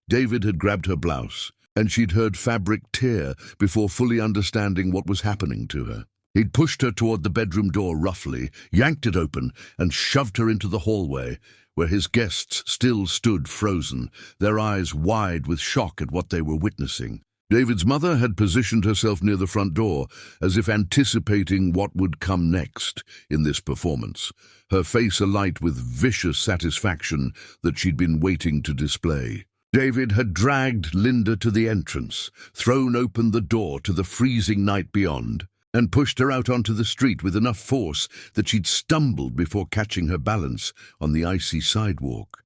David had grabbed her blouse, and she'd heard fabric tear before fully understanding what was happening to her. He'd pushed her toward the bedroom door roughly, yanked it open, and shoved her into the hallway, where his guests still stood frozen, their eyes wide with shock at what they were witnessing. David's mother had positioned herself near the front door, as if anticipating what would come next in this performance, her face alight with vicious satisfaction that she'd been waiting to display. David had dragged Linda to the entrance, thrown open the door to the freezing night beyond, and pushed her out onto the street with enough force that she'd stumbled before catching her balance on the icy sidewalk.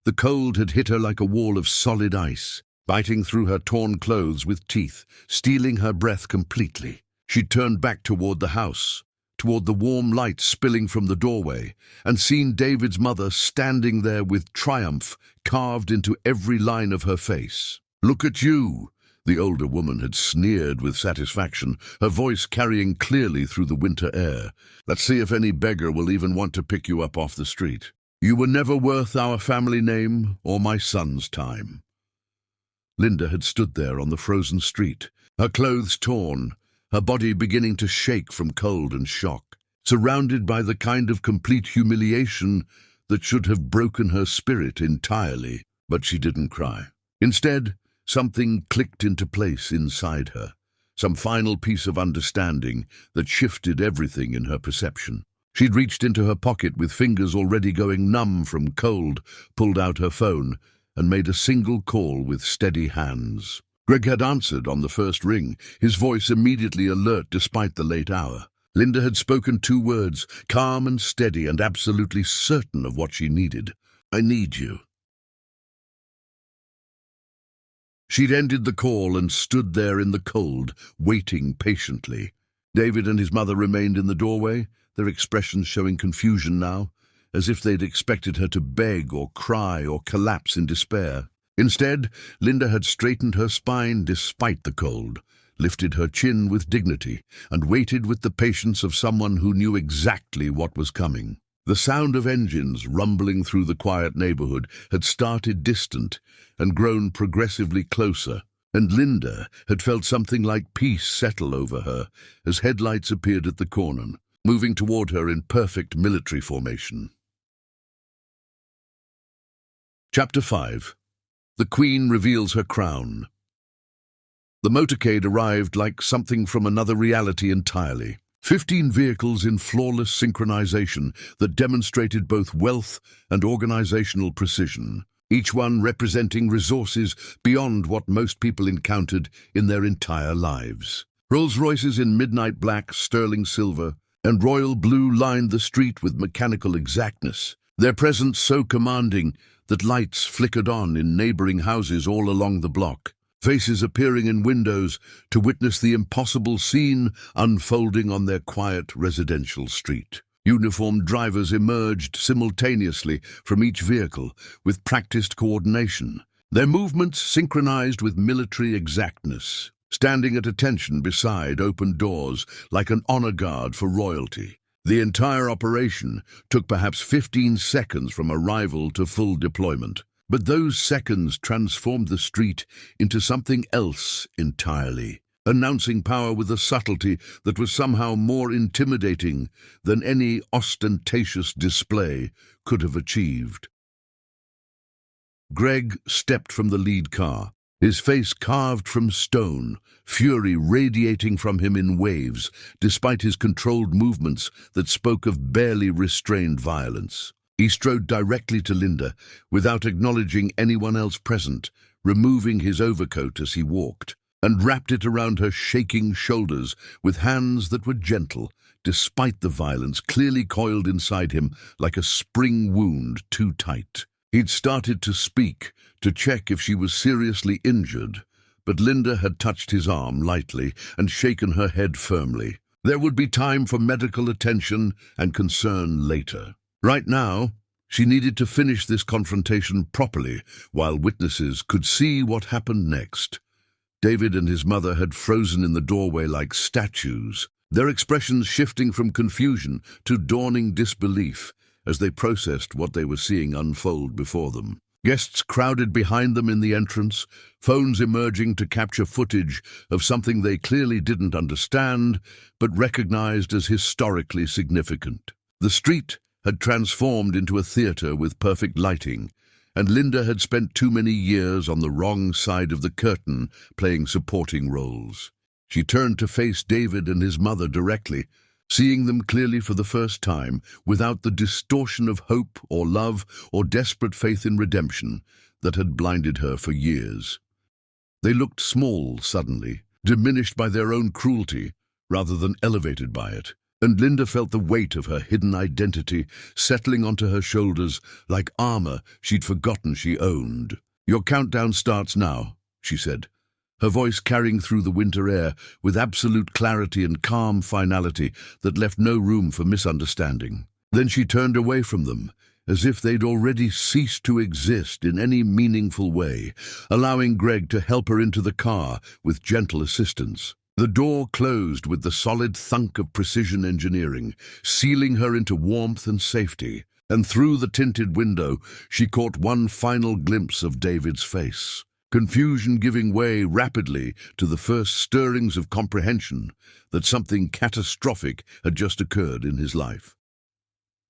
The cold had hit her like a wall of solid ice, biting through her torn clothes with teeth, stealing her breath completely. She turned back toward the house, toward the warm light spilling from the doorway, and seen David's mother standing there with triumph carved into every line of her face. "Look at you," the older woman had sneered with satisfaction, her voice carrying clearly through the winter air. "Let's see if any beggar will even want to pick you up off the street. You were never worth our family name or my son's time." Linda had stood there on the frozen street, her clothes torn, her body beginning to shake from cold and shock, surrounded by the kind of complete humiliation that should have broken her spirit entirely. But she didn't cry. Instead, something clicked into place inside her, some final piece of understanding that shifted everything in her perception. She'd reached into her pocket with fingers already going numb from cold, pulled out her phone, and made a single call with steady hands. Greg had answered on the first ring, his voice immediately alert despite the late hour. Linda had spoken 2 words, calm and steady and absolutely certain of what she needed. "I need you." She'd ended the call and stood there in the cold, waiting patiently. David and his mother remained in the doorway, their expressions showing confusion now, as if they'd expected her to beg or cry or collapse in despair. Instead, Linda had straightened her spine despite the cold, lifted her chin with dignity, and waited with the patience of someone who knew exactly what was coming. The sound of engines rumbling through the quiet neighborhood had started distant and grown progressively closer, and Linda had felt something like peace settle over her as headlights appeared at the corner, moving toward her in perfect military formation. Chapter 5. The Queen reveals her crown. The motorcade arrived like something from another reality entirely. 15 vehicles in flawless synchronization that demonstrated both wealth and organizational precision, each one representing resources beyond what most people encountered in their entire lives. Rolls-Royces in midnight black, sterling silver, and royal blue lined the street with mechanical exactness, their presence so commanding that lights flickered on in neighboring houses all along the block, faces appearing in windows to witness the impossible scene unfolding on their quiet residential street. Uniformed drivers emerged simultaneously from each vehicle with practiced coordination, their movements synchronized with military exactness, standing at attention beside open doors like an honor guard for royalty. The entire operation took perhaps 15 seconds from arrival to full deployment, but those seconds transformed the street into something else entirely, announcing power with a subtlety that was somehow more intimidating than any ostentatious display could have achieved. Greg stepped from the lead car, his face carved from stone, fury radiating from him in waves, despite his controlled movements that spoke of barely restrained violence. He strode directly to Linda, without acknowledging anyone else present, removing his overcoat as he walked, and wrapped it around her shaking shoulders with hands that were gentle, despite the violence clearly coiled inside him like a spring wound too tight. He'd started to speak, to check if she was seriously injured, but Linda had touched his arm lightly and shaken her head firmly. There would be time for medical attention and concern later. Right now, she needed to finish this confrontation properly while witnesses could see what happened next. David and his mother had frozen in the doorway like statues, their expressions shifting from confusion to dawning disbelief as they processed what they were seeing unfold before them. Guests crowded behind them in the entrance, phones emerging to capture footage of something they clearly didn't understand, but recognized as historically significant. The street had transformed into a theater with perfect lighting, and Linda had spent too many years on the wrong side of the curtain playing supporting roles. She turned to face David and his mother directly, seeing them clearly for the first time, without the distortion of hope or love or desperate faith in redemption that had blinded her for years. They looked small suddenly, diminished by their own cruelty rather than elevated by it, and Linda felt the weight of her hidden identity settling onto her shoulders like armor she'd forgotten she owned. "Your countdown starts now," she said, her voice carrying through the winter air with absolute clarity and calm finality that left no room for misunderstanding. Then she turned away from them, as if they'd already ceased to exist in any meaningful way, allowing Greg to help her into the car with gentle assistance. The door closed with the solid thunk of precision engineering, sealing her into warmth and safety, and through the tinted window she caught one final glimpse of David's face. Confusion giving way rapidly to the first stirrings of comprehension that something catastrophic had just occurred in his life.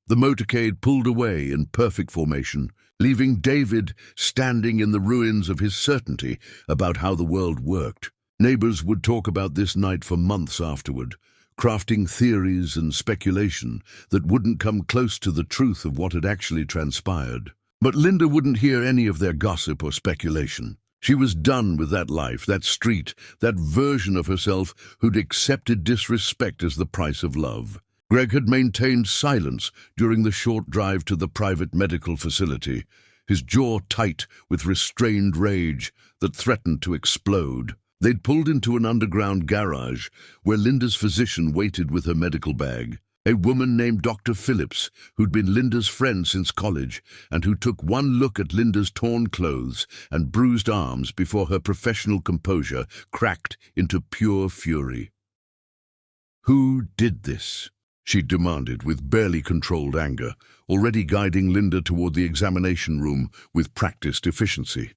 The motorcade pulled away in perfect formation, leaving David standing in the ruins of his certainty about how the world worked. Neighbors would talk about this night for months afterward, crafting theories and speculation that wouldn't come close to the truth of what had actually transpired. But Linda wouldn't hear any of their gossip or speculation. She was done with that life, that street, that version of herself who'd accepted disrespect as the price of love. Greg had maintained silence during the short drive to the private medical facility, his jaw tight with restrained rage that threatened to explode. They'd pulled into an underground garage where Linda's physician waited with her medical bag. A woman named Dr. Phillips, who'd been Linda's friend since college, and who took one look at Linda's torn clothes and bruised arms before her professional composure cracked into pure fury. "Who did this?" she demanded with barely controlled anger, already guiding Linda toward the examination room with practiced efficiency.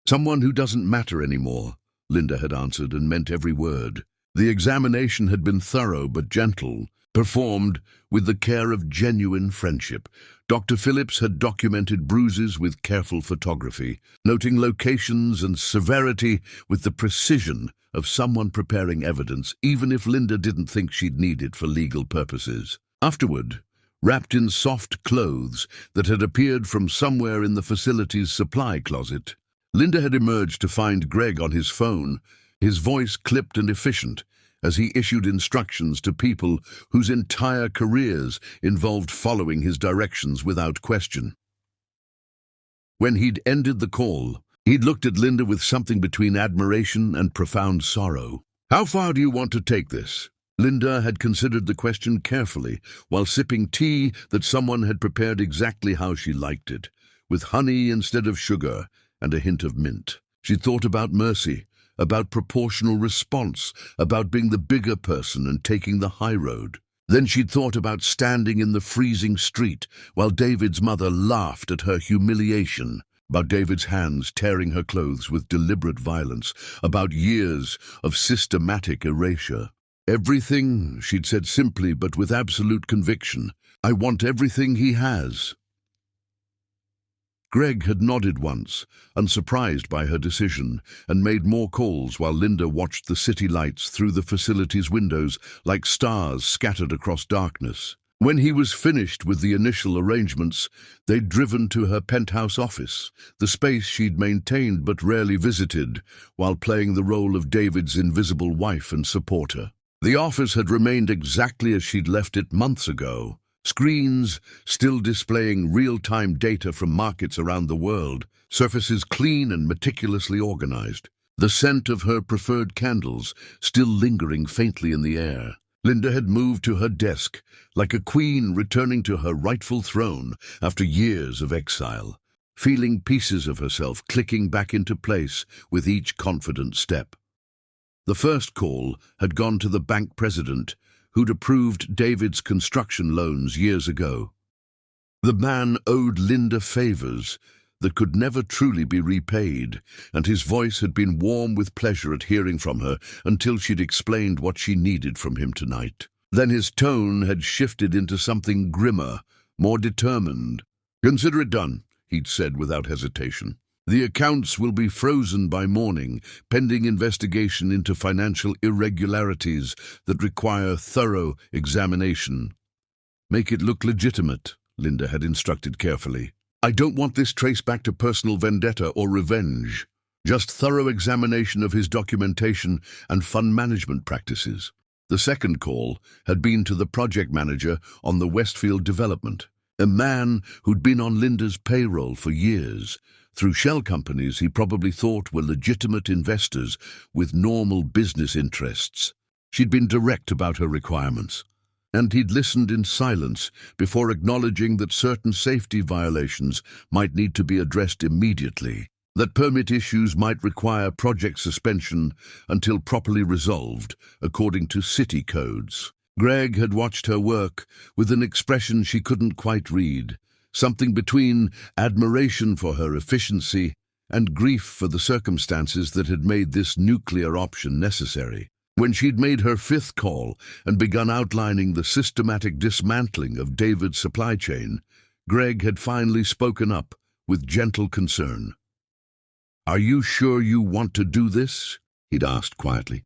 "Someone who doesn't matter anymore," Linda had answered and meant every word. The examination had been thorough but gentle, performed with the care of genuine friendship. Dr. Phillips had documented bruises with careful photography, noting locations and severity with the precision of someone preparing evidence, even if Linda didn't think she'd need it for legal purposes. Afterward, wrapped in soft clothes that had appeared from somewhere in the facility's supply closet, Linda had emerged to find Greg on his phone, his voice clipped and efficient, as he issued instructions to people whose entire careers involved following his directions without question. When he'd ended the call, he'd looked at Linda with something between admiration and profound sorrow. "How far do you want to take this?" Linda had considered the question carefully while sipping tea that someone had prepared exactly how she liked it, with honey instead of sugar and a hint of mint. She'd thought about mercy, about proportional response, about being the bigger person and taking the high road. Then she'd thought about standing in the freezing street while David's mother laughed at her humiliation, about David's hands tearing her clothes with deliberate violence, about years of systematic erasure. "Everything," she'd said simply but with absolute conviction. "I want everything he has." Greg had nodded once, unsurprised by her decision, and made more calls while Linda watched the city lights through the facility's windows like stars scattered across darkness. When he was finished with the initial arrangements, they'd driven to her penthouse office, the space she'd maintained but rarely visited, while playing the role of David's invisible wife and supporter. The office had remained exactly as she'd left it months ago. Screens still displaying real-time data from markets around the world, surfaces clean and meticulously organized, the scent of her preferred candles still lingering faintly in the air. Linda had moved to her desk, like a queen returning to her rightful throne after years of exile. feeling pieces of herself clicking back into place with each confident step. The first call had gone to the bank president who'd approved David's construction loans years ago. The man owed Linda favors that could never truly be repaid, and his voice had been warm with pleasure at hearing from her until she'd explained what she needed from him tonight. Then his tone had shifted into something grimmer, more determined. "Consider it done," he'd said without hesitation. "The accounts will be frozen by morning, pending investigation into financial irregularities that require thorough examination." "Make it look legitimate," Linda had instructed carefully. "I don't want this traced back to personal vendetta or revenge. Just thorough examination of his documentation and fund management practices." The second call had been to the project manager on the Westfield development, a man who'd been on Linda's payroll for years. Through shell companies he probably thought were legitimate investors with normal business interests. She'd been direct about her requirements, and he'd listened in silence before acknowledging that certain safety violations might need to be addressed immediately, that permit issues might require project suspension until properly resolved, according to city codes. Greg had watched her work with an expression she couldn't quite read, something between admiration for her efficiency and grief for the circumstances that had made this nuclear option necessary. When she'd made her fifth call and begun outlining the systematic dismantling of David's supply chain, Greg had finally spoken up with gentle concern. "Are you sure you want to do this?" he'd asked quietly.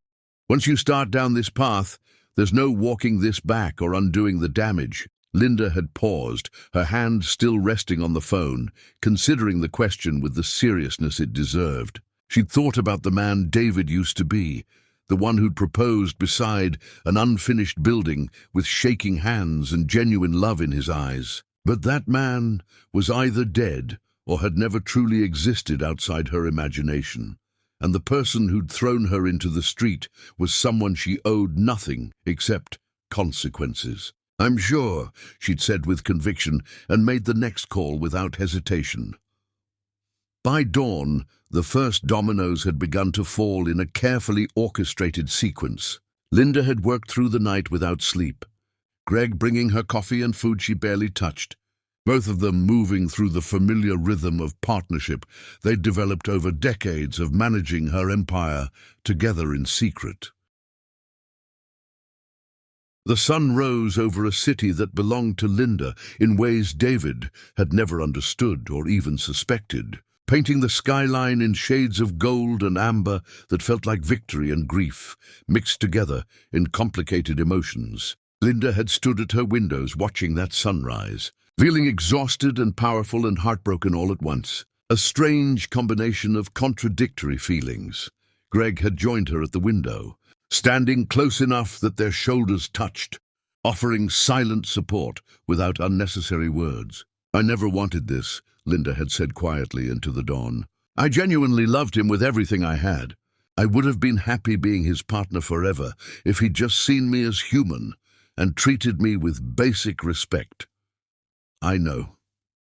"Once you start down this path, there's no walking this back or undoing the damage." Linda had paused, her hand still resting on the phone, considering the question with the seriousness it deserved. She'd thought about the man David used to be, the one who'd proposed beside an unfinished building with shaking hands and genuine love in his eyes. But that man was either dead or had never truly existed outside her imagination, and the person who'd thrown her into the street was someone she owed nothing except consequences. "I'm sure," she'd said with conviction, and made the next call without hesitation. By dawn, the first dominoes had begun to fall in a carefully orchestrated sequence. Linda had worked through the night without sleep, Greg bringing her coffee and food she barely touched, both of them moving through the familiar rhythm of partnership they'd developed over decades of managing her empire together in secret. The sun rose over a city that belonged to Linda in ways David had never understood or even suspected, painting the skyline in shades of gold and amber that felt like victory and grief, mixed together in complicated emotions. Linda had stood at her windows watching that sunrise, feeling exhausted and powerful and heartbroken all at once, a strange combination of contradictory feelings. Greg had joined her at the window, standing close enough that their shoulders touched, offering silent support without unnecessary words. "I never wanted this," Linda had said quietly into the dawn. "I genuinely loved him with everything I had. I would have been happy being his partner forever if he'd just seen me as human and treated me with basic respect." "I know,"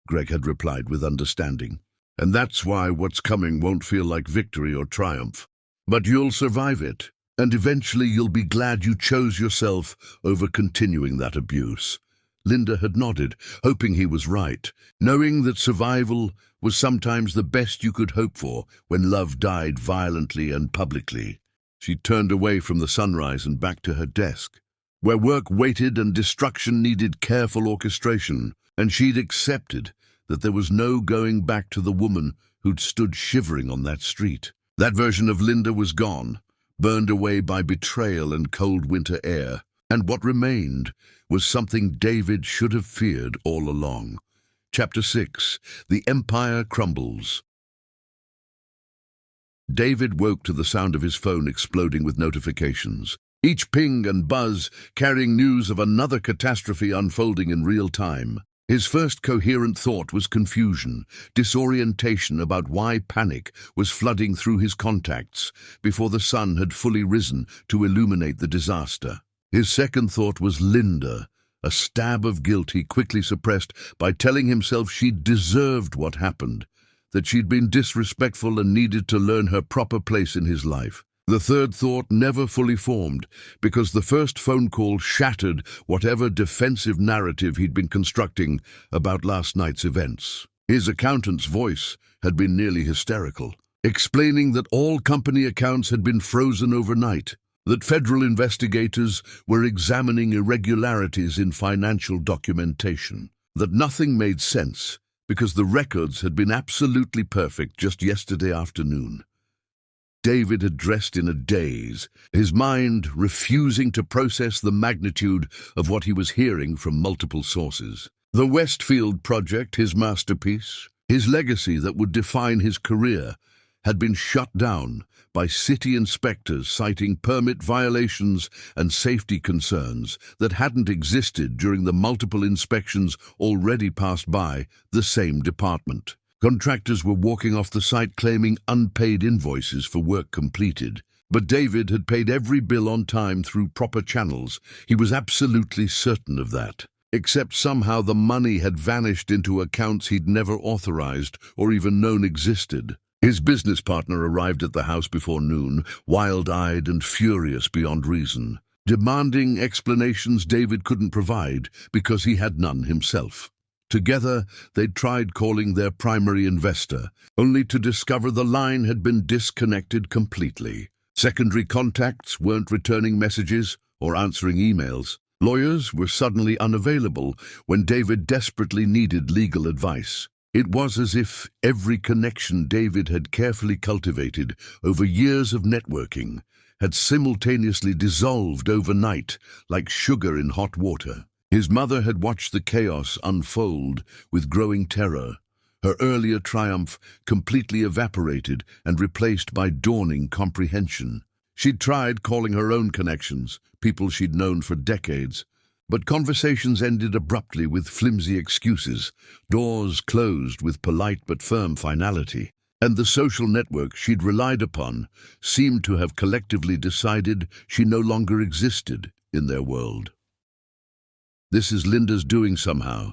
Greg had replied with understanding, "and that's why what's coming won't feel like victory or triumph. But you'll survive it. And eventually you'll be glad you chose yourself over continuing that abuse." Linda had nodded, hoping he was right, knowing that survival was sometimes the best you could hope for when love died violently and publicly. She turned away from the sunrise and back to her desk, where work waited and destruction needed careful orchestration, and she'd accepted that there was no going back to the woman who'd stood shivering on that street. That version of Linda was gone, burned away by betrayal and cold winter air, and what remained was something David should have feared all along. Chapter 6. The Empire Crumbles. David woke to the sound of his phone exploding with notifications, each ping and buzz carrying news of another catastrophe unfolding in real time. His first coherent thought was confusion, disorientation about why panic was flooding through his contacts before the sun had fully risen to illuminate the disaster. His second thought was Linda, a stab of guilt he quickly suppressed by telling himself she'd deserved what happened, that she'd been disrespectful and needed to learn her proper place in his life. The third thought never fully formed, because the first phone call shattered whatever defensive narrative he'd been constructing about last night's events. His accountant's voice had been nearly hysterical, explaining that all company accounts had been frozen overnight, that federal investigators were examining irregularities in financial documentation, that nothing made sense because the records had been absolutely perfect just yesterday afternoon. David had dressed in a daze, his mind refusing to process the magnitude of what he was hearing from multiple sources. The Westfield project, his masterpiece, his legacy that would define his career, had been shut down by city inspectors citing permit violations and safety concerns that hadn't existed during the multiple inspections already passed by the same department. Contractors were walking off the site claiming unpaid invoices for work completed, but David had paid every bill on time through proper channels. He was absolutely certain of that, except somehow the money had vanished into accounts he'd never authorized or even known existed. His business partner arrived at the house before noon, wild-eyed and furious beyond reason, demanding explanations David couldn't provide because he had none himself. Together, they'd tried calling their primary investor, only to discover the line had been disconnected completely. Secondary contacts weren't returning messages or answering emails. Lawyers were suddenly unavailable when David desperately needed legal advice. It was as if every connection David had carefully cultivated over years of networking had simultaneously dissolved overnight like sugar in hot water. His mother had watched the chaos unfold with growing terror, her earlier triumph completely evaporated and replaced by dawning comprehension. She'd tried calling her own connections, people she'd known for decades, but conversations ended abruptly with flimsy excuses, doors closed with polite but firm finality, and the social network she'd relied upon seemed to have collectively decided she no longer existed in their world. "This is Linda's doing somehow,"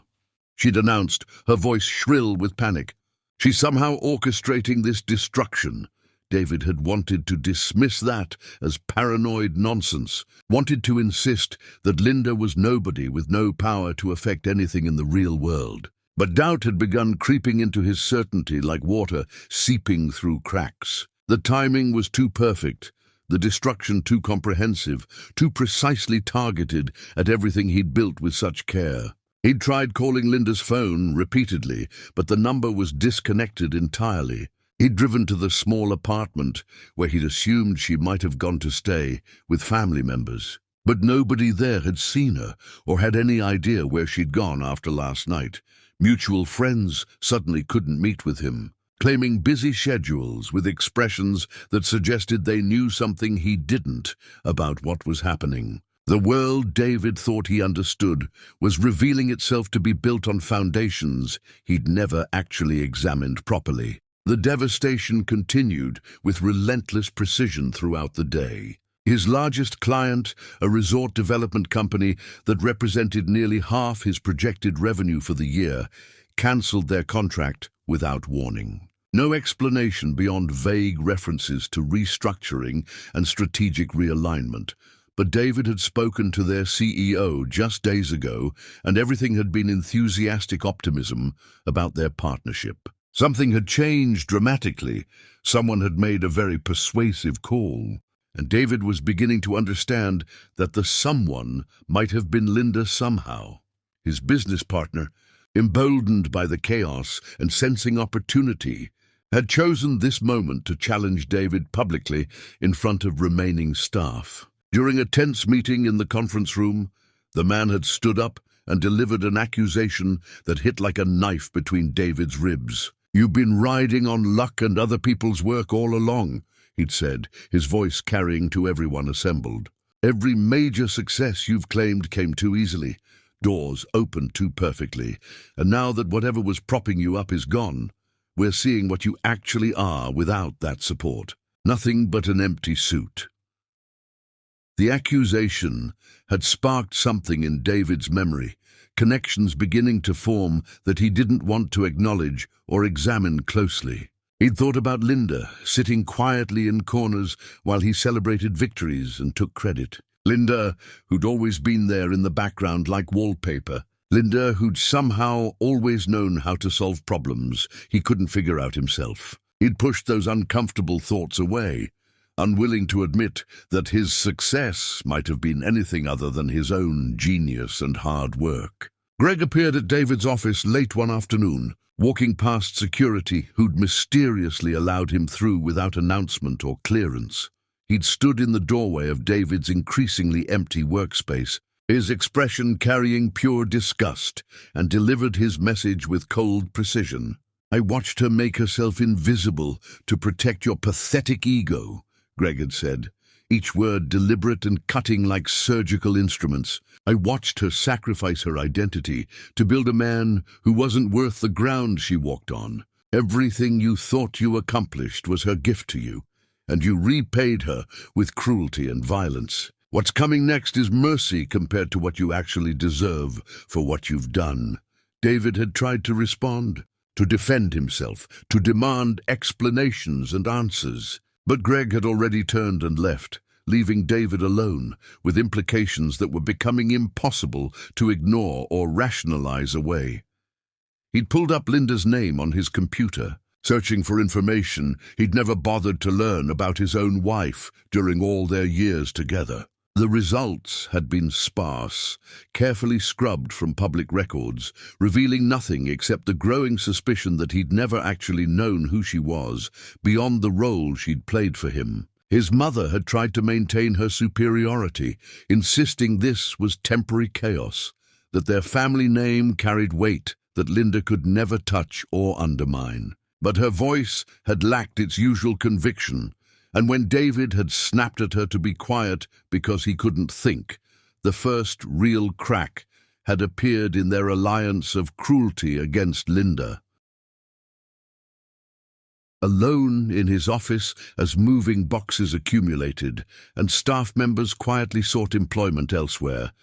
she'd announced, her voice shrill with panic. "She's somehow orchestrating this destruction." David had wanted to dismiss that as paranoid nonsense, wanted to insist that Linda was nobody with no power to affect anything in the real world. But doubt had begun creeping into his certainty like water seeping through cracks. The timing was too perfect, the destruction too comprehensive, too precisely targeted at everything he'd built with such care. He'd tried calling Linda's phone repeatedly, but the number was disconnected entirely. He'd driven to the small apartment where he'd assumed she might have gone to stay with family members. But nobody there had seen her or had any idea where she'd gone after last night. Mutual friends suddenly couldn't meet with him, claiming busy schedules with expressions that suggested they knew something he didn't about what was happening. The world David thought he understood was revealing itself to be built on foundations he'd never actually examined properly. The devastation continued with relentless precision throughout the day. His largest client, a resort development company that represented nearly half his projected revenue for the year, cancelled their contract without warning. No explanation beyond vague references to restructuring and strategic realignment. But David had spoken to their CEO just days ago, and everything had been enthusiastic optimism about their partnership. Something had changed dramatically. Someone had made a very persuasive call, and David was beginning to understand that the someone might have been Linda somehow. His business partner, emboldened by the chaos and sensing opportunity, had chosen this moment to challenge David publicly in front of remaining staff. During a tense meeting in the conference room, the man had stood up and delivered an accusation that hit like a knife between David's ribs. "You've been riding on luck and other people's work all along," he'd said, his voice carrying to everyone assembled. "Every major success you've claimed came too easily. Doors opened too perfectly. And now that whatever was propping you up is gone, we're seeing what you actually are without that support. Nothing but an empty suit." The accusation had sparked something in David's memory, connections beginning to form that he didn't want to acknowledge or examine closely. He'd thought about Linda, sitting quietly in corners while he celebrated victories and took credit. Linda, who'd always been there in the background like wallpaper. Linda, who'd somehow always known how to solve problems he couldn't figure out himself. He'd pushed those uncomfortable thoughts away, unwilling to admit that his success might have been anything other than his own genius and hard work. Greg appeared at David's office late one afternoon, walking past security who'd mysteriously allowed him through without announcement or clearance. He'd stood in the doorway of David's increasingly empty workspace, his expression carrying pure disgust, and delivered his message with cold precision. "I watched her make herself invisible to protect your pathetic ego," Greg had said, each word deliberate and cutting like surgical instruments. "I watched her sacrifice her identity to build a man who wasn't worth the ground she walked on. Everything you thought you accomplished was her gift to you, and you repaid her with cruelty and violence. What's coming next is mercy compared to what you actually deserve for what you've done." David had tried to respond, to defend himself, to demand explanations and answers. But Greg had already turned and left, leaving David alone, with implications that were becoming impossible to ignore or rationalize away. He'd pulled up Linda's name on his computer, searching for information he'd never bothered to learn about his own wife during all their years together. The results had been sparse, carefully scrubbed from public records, revealing nothing except the growing suspicion that he'd never actually known who she was, beyond the role she'd played for him. His mother had tried to maintain her superiority, insisting this was temporary chaos, that their family name carried weight that Linda could never touch or undermine. But her voice had lacked its usual conviction, and when David had snapped at her to be quiet because he couldn't think, the first real crack had appeared in their alliance of cruelty against Linda. Alone in his office as moving boxes accumulated and staff members quietly sought employment elsewhere,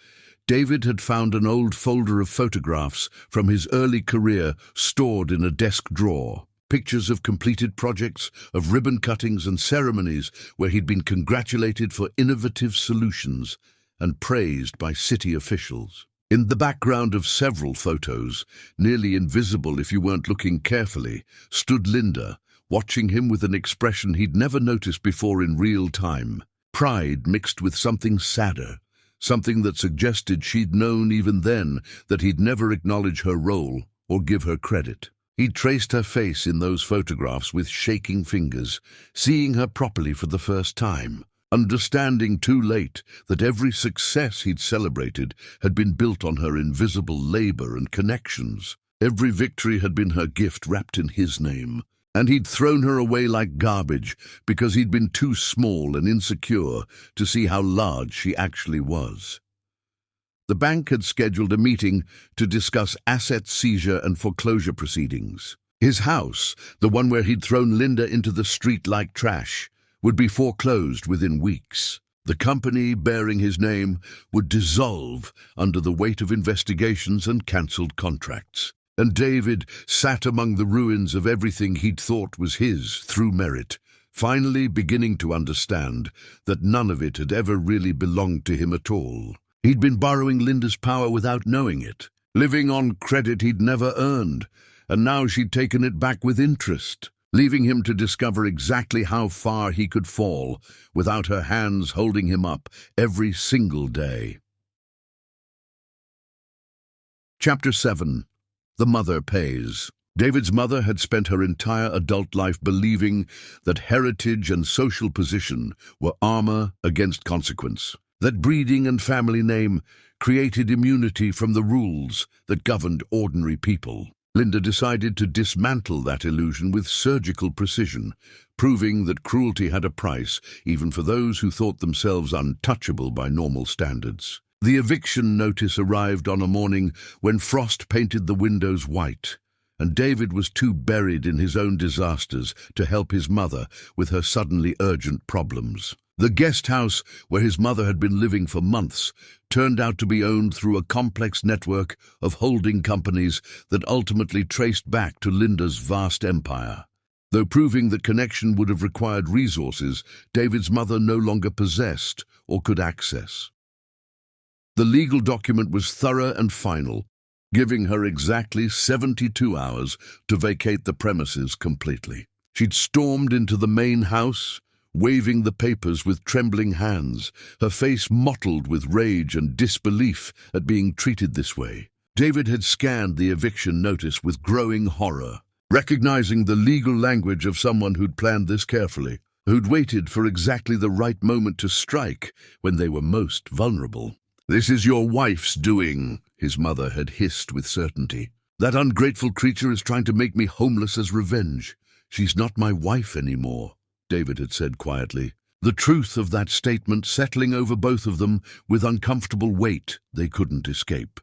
David had found an old folder of photographs from his early career stored in a desk drawer. Pictures of completed projects, of ribbon cuttings and ceremonies where he'd been congratulated for innovative solutions and praised by city officials. In the background of several photos, nearly invisible if you weren't looking carefully, stood Linda, watching him with an expression he'd never noticed before in real time. Pride mixed with something sadder, something that suggested she'd known even then that he'd never acknowledge her role or give her credit. He'd traced her face in those photographs with shaking fingers, seeing her properly for the first time, understanding too late that every success he'd celebrated had been built on her invisible labor and connections. Every victory had been her gift wrapped in his name, and he'd thrown her away like garbage because he'd been too small and insecure to see how large she actually was. The bank had scheduled a meeting to discuss asset seizure and foreclosure proceedings. His house, the one where he'd thrown Linda into the street like trash, would be foreclosed within weeks. The company bearing his name would dissolve under the weight of investigations and cancelled contracts. And David sat among the ruins of everything he'd thought was his through merit, finally beginning to understand that none of it had ever really belonged to him at all. He'd been borrowing Linda's power without knowing it, living on credit he'd never earned, and now she'd taken it back with interest, leaving him to discover exactly how far he could fall without her hands holding him up every single day. Chapter 7. The Mother Pays. David's mother had spent her entire adult life believing that heritage and social position were armor against consequence, that breeding and family name created immunity from the rules that governed ordinary people. Linda decided to dismantle that illusion with surgical precision, proving that cruelty had a price even for those who thought themselves untouchable by normal standards. The eviction notice arrived on a morning when frost painted the windows white, and David was too buried in his own disasters to help his mother with her suddenly urgent problems. The guest house where his mother had been living for months turned out to be owned through a complex network of holding companies that ultimately traced back to Linda's vast empire. Though proving the connection would have required resources David's mother no longer possessed or could access. The legal document was thorough and final, giving her exactly 72 hours to vacate the premises completely. She'd stormed into the main house, waving the papers with trembling hands, her face mottled with rage and disbelief at being treated this way. David had scanned the eviction notice with growing horror, recognizing the legal language of someone who'd planned this carefully, who'd waited for exactly the right moment to strike when they were most vulnerable. "This is your wife's doing," his mother had hissed with certainty. "That ungrateful creature is trying to make me homeless as revenge. She's not my wife anymore," David had said quietly, the truth of that statement settling over both of them with uncomfortable weight they couldn't escape.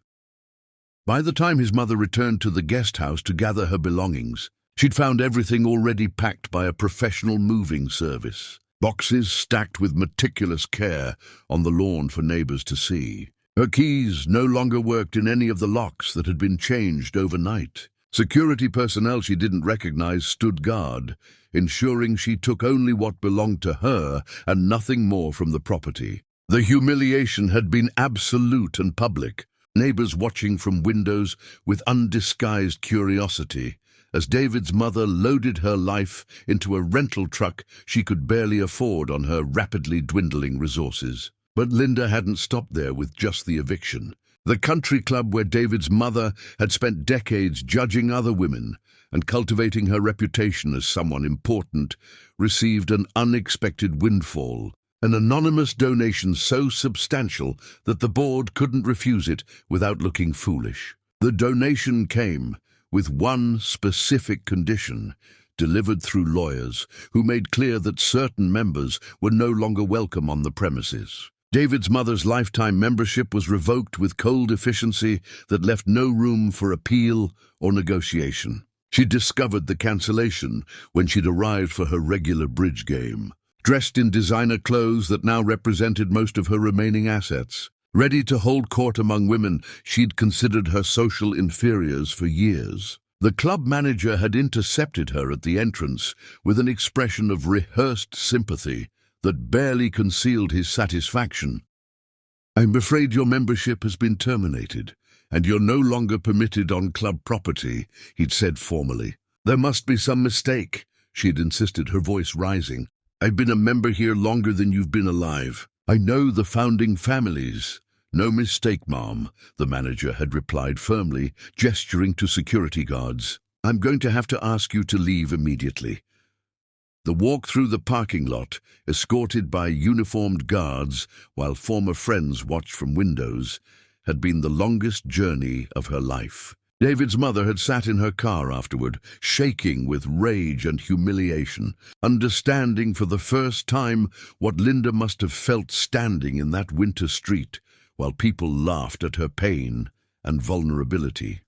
By the time his mother returned to the guest house to gather her belongings, she'd found everything already packed by a professional moving service. Boxes stacked with meticulous care on the lawn for neighbors to see. Her keys no longer worked in any of the locks that had been changed overnight. Security personnel she didn't recognize stood guard, ensuring she took only what belonged to her and nothing more from the property. The humiliation had been absolute and public, neighbors watching from windows with undisguised curiosity, as David's mother loaded her life into a rental truck she could barely afford on her rapidly dwindling resources. But Linda hadn't stopped there with just the eviction. The country club where David's mother had spent decades judging other women and cultivating her reputation as someone important received an unexpected windfall, an anonymous donation so substantial that the board couldn't refuse it without looking foolish. The donation came with one specific condition, delivered through lawyers who made clear that certain members were no longer welcome on the premises. David's mother's lifetime membership was revoked with cold efficiency that left no room for appeal or negotiation. She discovered the cancellation when she'd arrived for her regular bridge game, dressed in designer clothes that now represented most of her remaining assets. Ready to hold court among women she'd considered her social inferiors for years. The club manager had intercepted her at the entrance with an expression of rehearsed sympathy that barely concealed his satisfaction. "I'm afraid your membership has been terminated, and you're no longer permitted on club property," he'd said formally. "There must be some mistake," she'd insisted, her voice rising. "I've been a member here longer than you've been alive. I know the founding families." "No mistake, Mom," the manager had replied firmly, gesturing to security guards. "I'm going to have to ask you to leave immediately." The walk through the parking lot, escorted by uniformed guards while former friends watched from windows, had been the longest journey of her life. David's mother had sat in her car afterward, shaking with rage and humiliation, understanding for the first time what Linda must have felt standing in that winter street while people laughed at her pain and vulnerability.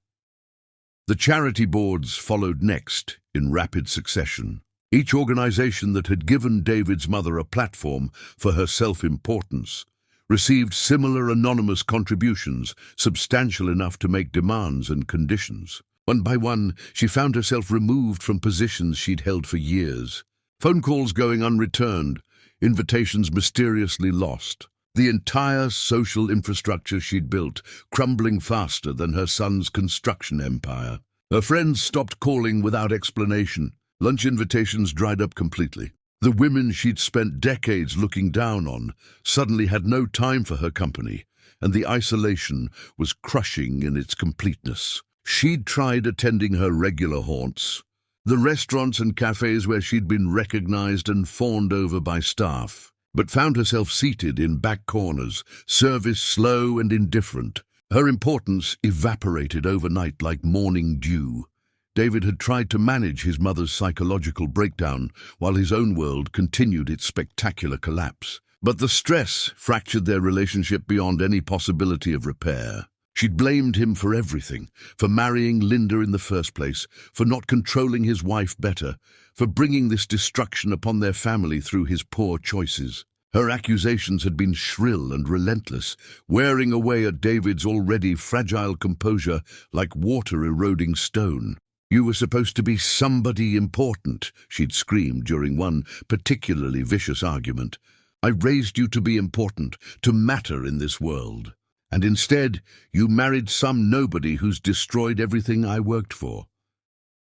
The charity boards followed next in rapid succession. Each organization that had given David's mother a platform for her self-importance received similar anonymous contributions, substantial enough to make demands and conditions. One by one, she found herself removed from positions she'd held for years. Phone calls going unreturned, invitations mysteriously lost. The entire social infrastructure she'd built crumbling faster than her son's construction empire. Her friends stopped calling without explanation. Lunch invitations dried up completely. The women she'd spent decades looking down on suddenly had no time for her company, and the isolation was crushing in its completeness. She'd tried attending her regular haunts, the restaurants and cafes where she'd been recognized and fawned over by staff, but found herself seated in back corners, service slow and indifferent. Her importance evaporated overnight like morning dew. David had tried to manage his mother's psychological breakdown while his own world continued its spectacular collapse. But the stress fractured their relationship beyond any possibility of repair. She'd blamed him for everything, for marrying Linda in the first place, for not controlling his wife better, for bringing this destruction upon their family through his poor choices. Her accusations had been shrill and relentless, wearing away at David's already fragile composure like water-eroding stone. "You were supposed to be somebody important," she'd screamed during one particularly vicious argument. "I raised you to be important, to matter in this world. And instead, you married some nobody who's destroyed everything I worked for."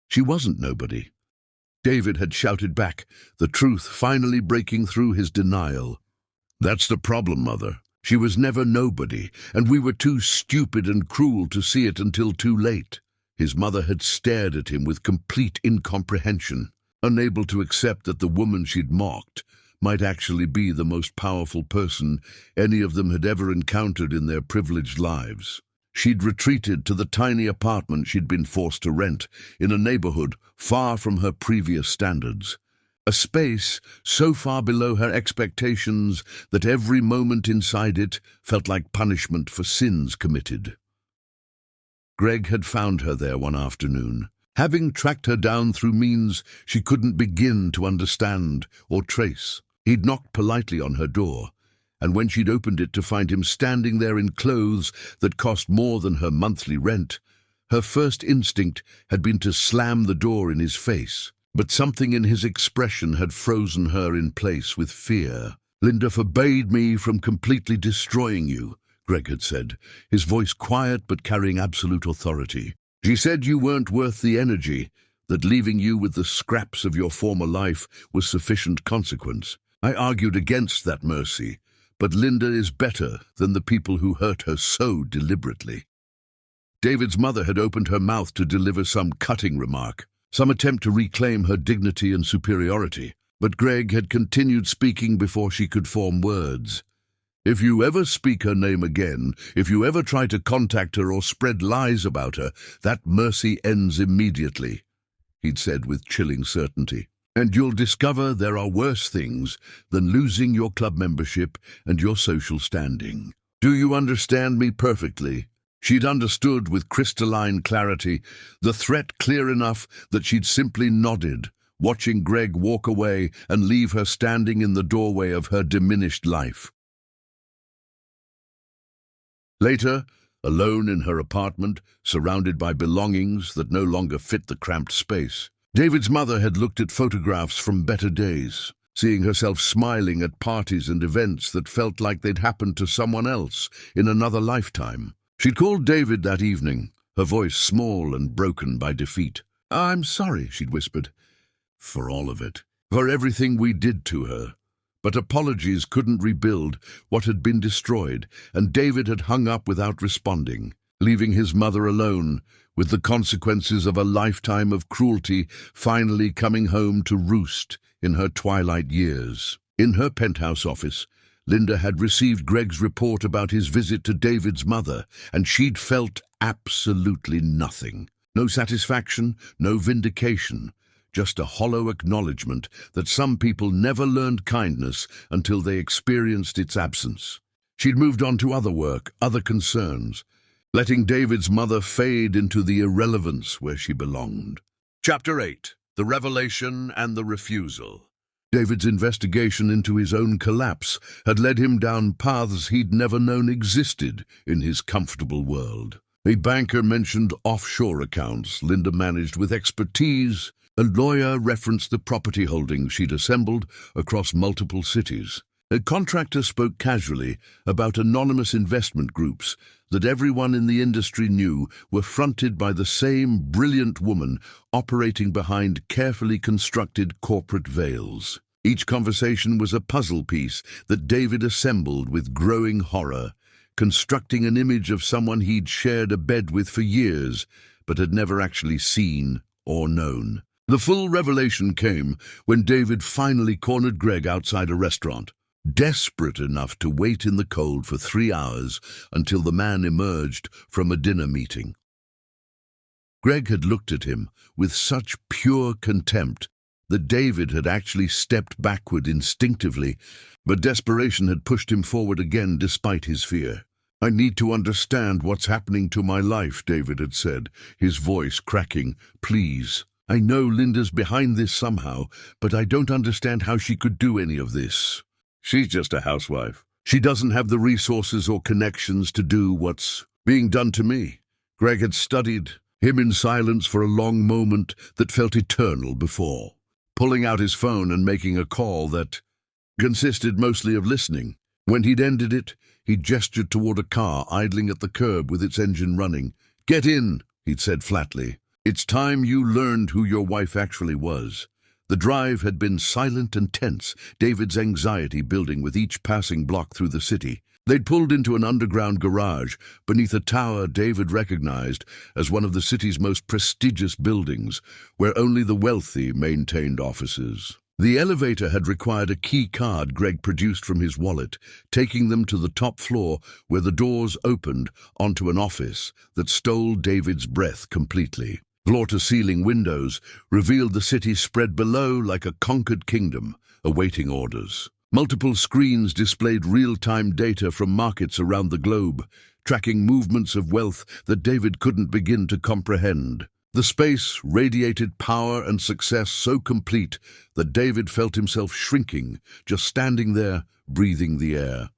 She wasn't nobody. David had shouted back, the truth finally breaking through his denial. "That's the problem, Mother. She was never nobody, and we were too stupid and cruel to see it until too late." His mother had stared at him with complete incomprehension, unable to accept that the woman she'd mocked might actually be the most powerful person any of them had ever encountered in their privileged lives. She'd retreated to the tiny apartment she'd been forced to rent in a neighborhood far from her previous standards. A space so far below her expectations that every moment inside it felt like punishment for sins committed. Greg had found her there one afternoon, having tracked her down through means she couldn't begin to understand or trace. He'd knocked politely on her door, and when she'd opened it to find him standing there in clothes that cost more than her monthly rent, her first instinct had been to slam the door in his face. But something in his expression had frozen her in place with fear. "Linda forbade me from completely destroying you," Greg had said, his voice quiet but carrying absolute authority. "She said you weren't worth the energy, that leaving you with the scraps of your former life was sufficient consequence. I argued against that mercy, but Linda is better than the people who hurt her so deliberately." David's mother had opened her mouth to deliver some cutting remark, some attempt to reclaim her dignity and superiority, but Greg had continued speaking before she could form words. "If you ever speak her name again, if you ever try to contact her or spread lies about her, that mercy ends immediately," he'd said with chilling certainty. "And you'll discover there are worse things than losing your club membership and your social standing. Do you understand me perfectly?" She'd understood with crystalline clarity, the threat clear enough that she'd simply nodded, watching Greg walk away and leave her standing in the doorway of her diminished life. Later, alone in her apartment, surrounded by belongings that no longer fit the cramped space, David's mother had looked at photographs from better days, seeing herself smiling at parties and events that felt like they'd happened to someone else in another lifetime. She'd called David that evening, her voice small and broken by defeat. "I'm sorry," she'd whispered, "for all of it, for everything we did to her." But apologies couldn't rebuild what had been destroyed, and David had hung up without responding, leaving his mother alone, with the consequences of a lifetime of cruelty finally coming home to roost in her twilight years. In her penthouse office, Linda had received Greg's report about his visit to David's mother, and she'd felt absolutely nothing. No satisfaction, no vindication, just a hollow acknowledgement that some people never learned kindness until they experienced its absence. She'd moved on to other work, other concerns, letting David's mother fade into the irrelevance where she belonged. Chapter 8. The Revelation and the Refusal. David's investigation into his own collapse had led him down paths he'd never known existed in his comfortable world. A banker mentioned offshore accounts Linda managed with expertise. A lawyer referenced the property holdings she'd assembled across multiple cities. A contractor spoke casually about anonymous investment groups that everyone in the industry knew were fronted by the same brilliant woman operating behind carefully constructed corporate veils. Each conversation was a puzzle piece that David assembled with growing horror, constructing an image of someone he'd shared a bed with for years, but had never actually seen or known. The full revelation came when David finally cornered Greg outside a restaurant, desperate enough to wait in the cold for 3 hours until the man emerged from a dinner meeting. Greg had looked at him with such pure contempt that David had actually stepped backward instinctively, but desperation had pushed him forward again despite his fear. "I need to understand what's happening to my life," David had said, his voice cracking. "Please. I know Linda's behind this somehow, but I don't understand how she could do any of this." She's just a housewife. She doesn't have the resources or connections to do what's being done to me. Greg had studied him in silence for a long moment that felt eternal before, pulling out his phone and making a call that consisted mostly of listening. When he'd ended it, he gestured toward a car idling at the curb with its engine running. "Get in," he'd said flatly. "It's time you learned who your wife actually was." The drive had been silent and tense, David's anxiety building with each passing block through the city. They'd pulled into an underground garage beneath a tower David recognized as one of the city's most prestigious buildings, where only the wealthy maintained offices. The elevator had required a key card Greg produced from his wallet, taking them to the top floor where the doors opened onto an office that stole David's breath completely. Floor-to-ceiling windows revealed the city spread below like a conquered kingdom, awaiting orders. Multiple screens displayed real-time data from markets around the globe, tracking movements of wealth that David couldn't begin to comprehend. The space radiated power and success so complete that David felt himself shrinking, just standing there, breathing the air.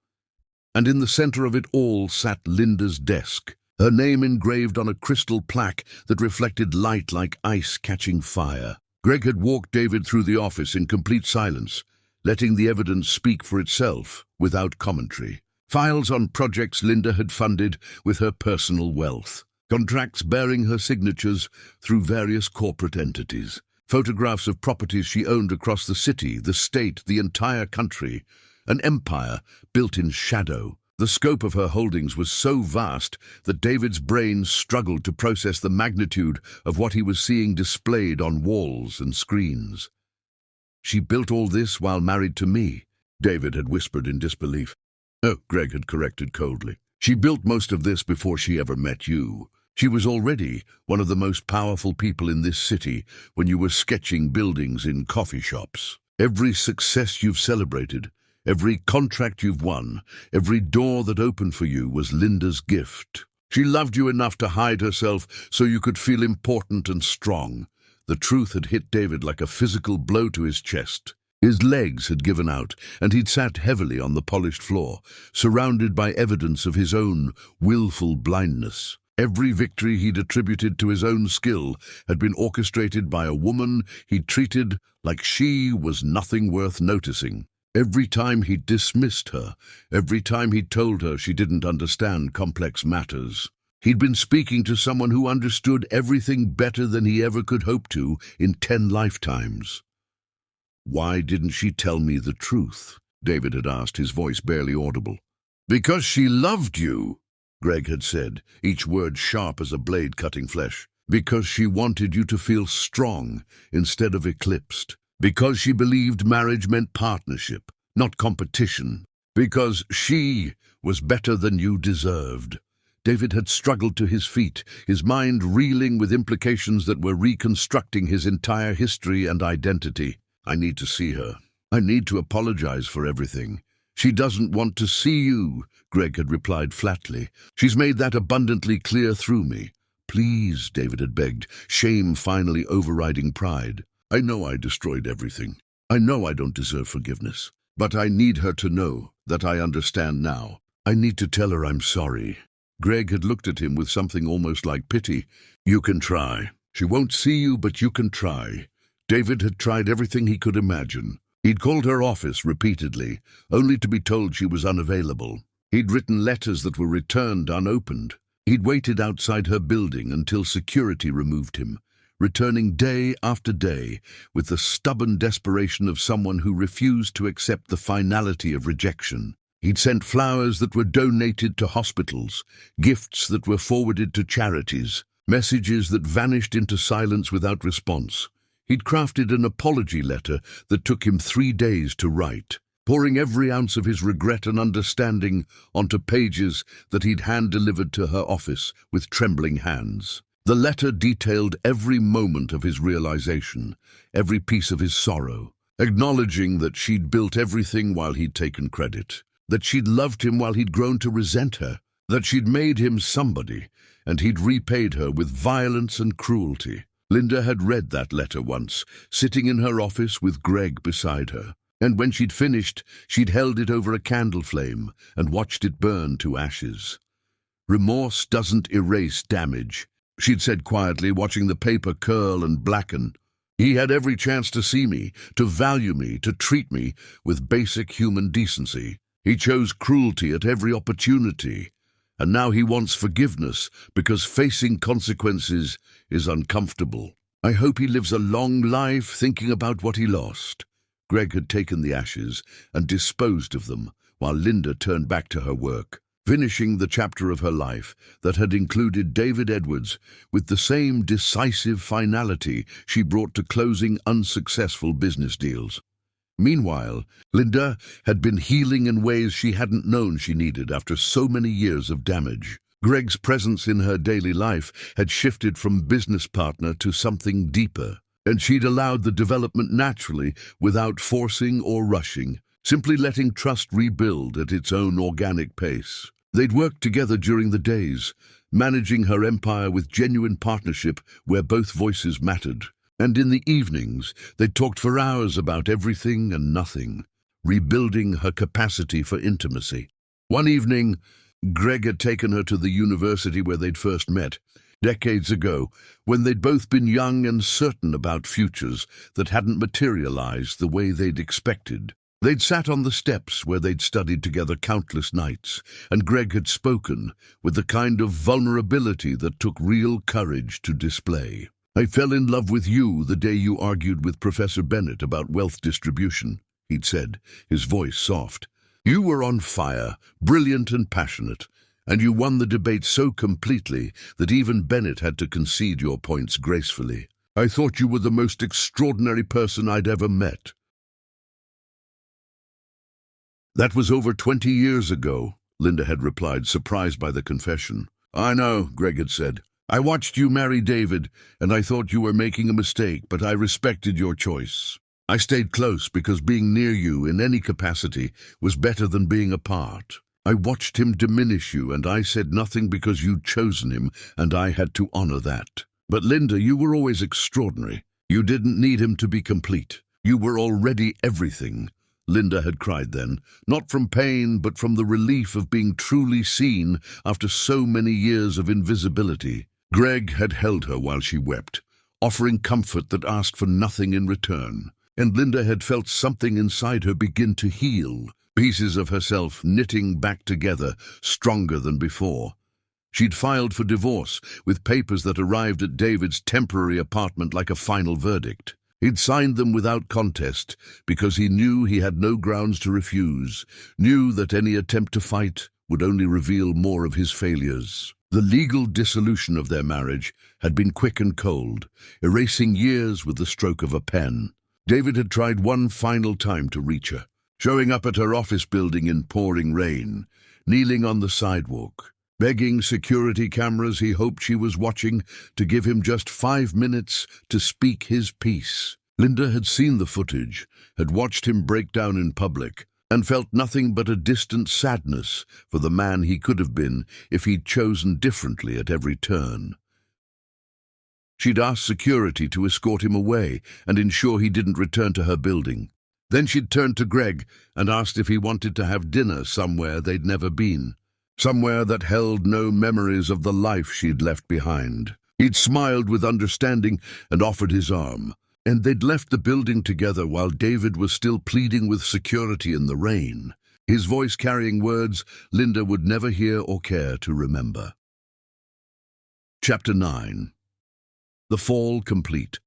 And in the center of it all sat Linda's desk, her name engraved on a crystal plaque that reflected light like ice catching fire. Greg had walked David through the office in complete silence, letting the evidence speak for itself without commentary. Files on projects Linda had funded with her personal wealth. Contracts bearing her signatures through various corporate entities. Photographs of properties she owned across the city, the state, the entire country. An empire built in shadow. The scope of her holdings was so vast that David's brain struggled to process the magnitude of what he was seeing displayed on walls and screens. "She built all this while married to me," David had whispered in disbelief. "Oh," Greg had corrected coldly. "She built most of this before she ever met you. She was already one of the most powerful people in this city when you were sketching buildings in coffee shops. Every success you've celebrated, every contract you've won, every door that opened for you was Linda's gift. She loved you enough to hide herself so you could feel important and strong." The truth had hit David like a physical blow to his chest. His legs had given out, and he'd sat heavily on the polished floor, surrounded by evidence of his own willful blindness. Every victory he'd attributed to his own skill had been orchestrated by a woman he'd treated like she was nothing worth noticing. Every time he'd dismissed her, every time he'd told her she didn't understand complex matters. He'd been speaking to someone who understood everything better than he ever could hope to in 10 lifetimes. "Why didn't she tell me the truth?" David had asked, his voice barely audible. "Because she loved you," Greg had said, each word sharp as a blade cutting flesh. "Because she wanted you to feel strong instead of eclipsed. Because she believed marriage meant partnership, not competition. Because she was better than you deserved." David had struggled to his feet, his mind reeling with implications that were reconstructing his entire history and identity. "I need to see her. I need to apologize for everything." "She doesn't want to see you," Greg had replied flatly. "She's made that abundantly clear through me." "Please," David had begged, shame finally overriding pride. "I know I destroyed everything. I know I don't deserve forgiveness. But I need her to know that I understand now. I need to tell her I'm sorry." Greg had looked at him with something almost like pity. "You can try. She won't see you, but you can try." David had tried everything he could imagine. He'd called her office repeatedly, only to be told she was unavailable. He'd written letters that were returned unopened. He'd waited outside her building until security removed him, returning day after day with the stubborn desperation of someone who refused to accept the finality of rejection. He'd sent flowers that were donated to hospitals, gifts that were forwarded to charities, messages that vanished into silence without response. He'd crafted an apology letter that took him 3 days to write, pouring every ounce of his regret and understanding onto pages that he'd hand-delivered to her office with trembling hands. The letter detailed every moment of his realization, every piece of his sorrow, acknowledging that she'd built everything while he'd taken credit, that she'd loved him while he'd grown to resent her, that she'd made him somebody, and he'd repaid her with violence and cruelty. Linda had read that letter once, sitting in her office with Greg beside her. And when she'd finished, she'd held it over a candle flame and watched it burn to ashes. "Remorse doesn't erase damage," she'd said quietly, watching the paper curl and blacken. "He had every chance to see me, to value me, to treat me with basic human decency. He chose cruelty at every opportunity. And now he wants forgiveness because facing consequences is uncomfortable. I hope he lives a long life thinking about what he lost." Greg had taken the ashes and disposed of them while Linda turned back to her work, finishing the chapter of her life that had included David Edwards with the same decisive finality she brought to closing unsuccessful business deals. Meanwhile, Linda had been healing in ways she hadn't known she needed after so many years of damage. Greg's presence in her daily life had shifted from business partner to something deeper, and she'd allowed the development naturally without forcing or rushing, simply letting trust rebuild at its own organic pace. They'd worked together during the days, managing her empire with genuine partnership where both voices mattered. And in the evenings, they talked for hours about everything and nothing, rebuilding her capacity for intimacy. One evening, Greg had taken her to the university where they'd first met, decades ago, when they'd both been young and certain about futures that hadn't materialized the way they'd expected. They'd sat on the steps where they'd studied together countless nights, and Greg had spoken with the kind of vulnerability that took real courage to display. "I fell in love with you the day you argued with Professor Bennett about wealth distribution," he'd said, his voice soft. "You were on fire, brilliant and passionate, and you won the debate so completely that even Bennett had to concede your points gracefully. I thought you were the most extraordinary person I'd ever met." "That was over 20 years ago," Linda had replied, surprised by the confession. "I know," Greg had said. "I watched you marry David, and I thought you were making a mistake, but I respected your choice. I stayed close because being near you in any capacity was better than being apart. I watched him diminish you, and I said nothing because you'd chosen him, and I had to honor that. But Linda, you were always extraordinary. You didn't need him to be complete. You were already everything." Linda had cried then, not from pain, but from the relief of being truly seen after so many years of invisibility. Greg had held her while she wept, offering comfort that asked for nothing in return. And Linda had felt something inside her begin to heal, pieces of herself knitting back together, stronger than before. She'd filed for divorce, with papers that arrived at David's temporary apartment like a final verdict. He'd signed them without contest, because he knew he had no grounds to refuse, knew that any attempt to fight would only reveal more of his failures. The legal dissolution of their marriage had been quick and cold, erasing years with the stroke of a pen. David had tried one final time to reach her, showing up at her office building in pouring rain, kneeling on the sidewalk, begging security cameras he hoped she was watching to give him just 5 minutes to speak his piece. Linda had seen the footage, had watched him break down in public, and felt nothing but a distant sadness for the man he could have been if he'd chosen differently at every turn. She'd asked security to escort him away and ensure he didn't return to her building. Then she'd turned to Greg and asked if he wanted to have dinner somewhere they'd never been, somewhere that held no memories of the life she'd left behind. He'd smiled with understanding and offered his arm, and they'd left the building together while David was still pleading with security in the rain, his voice carrying words Linda would never hear or care to remember. Chapter 9. The Fall Complete.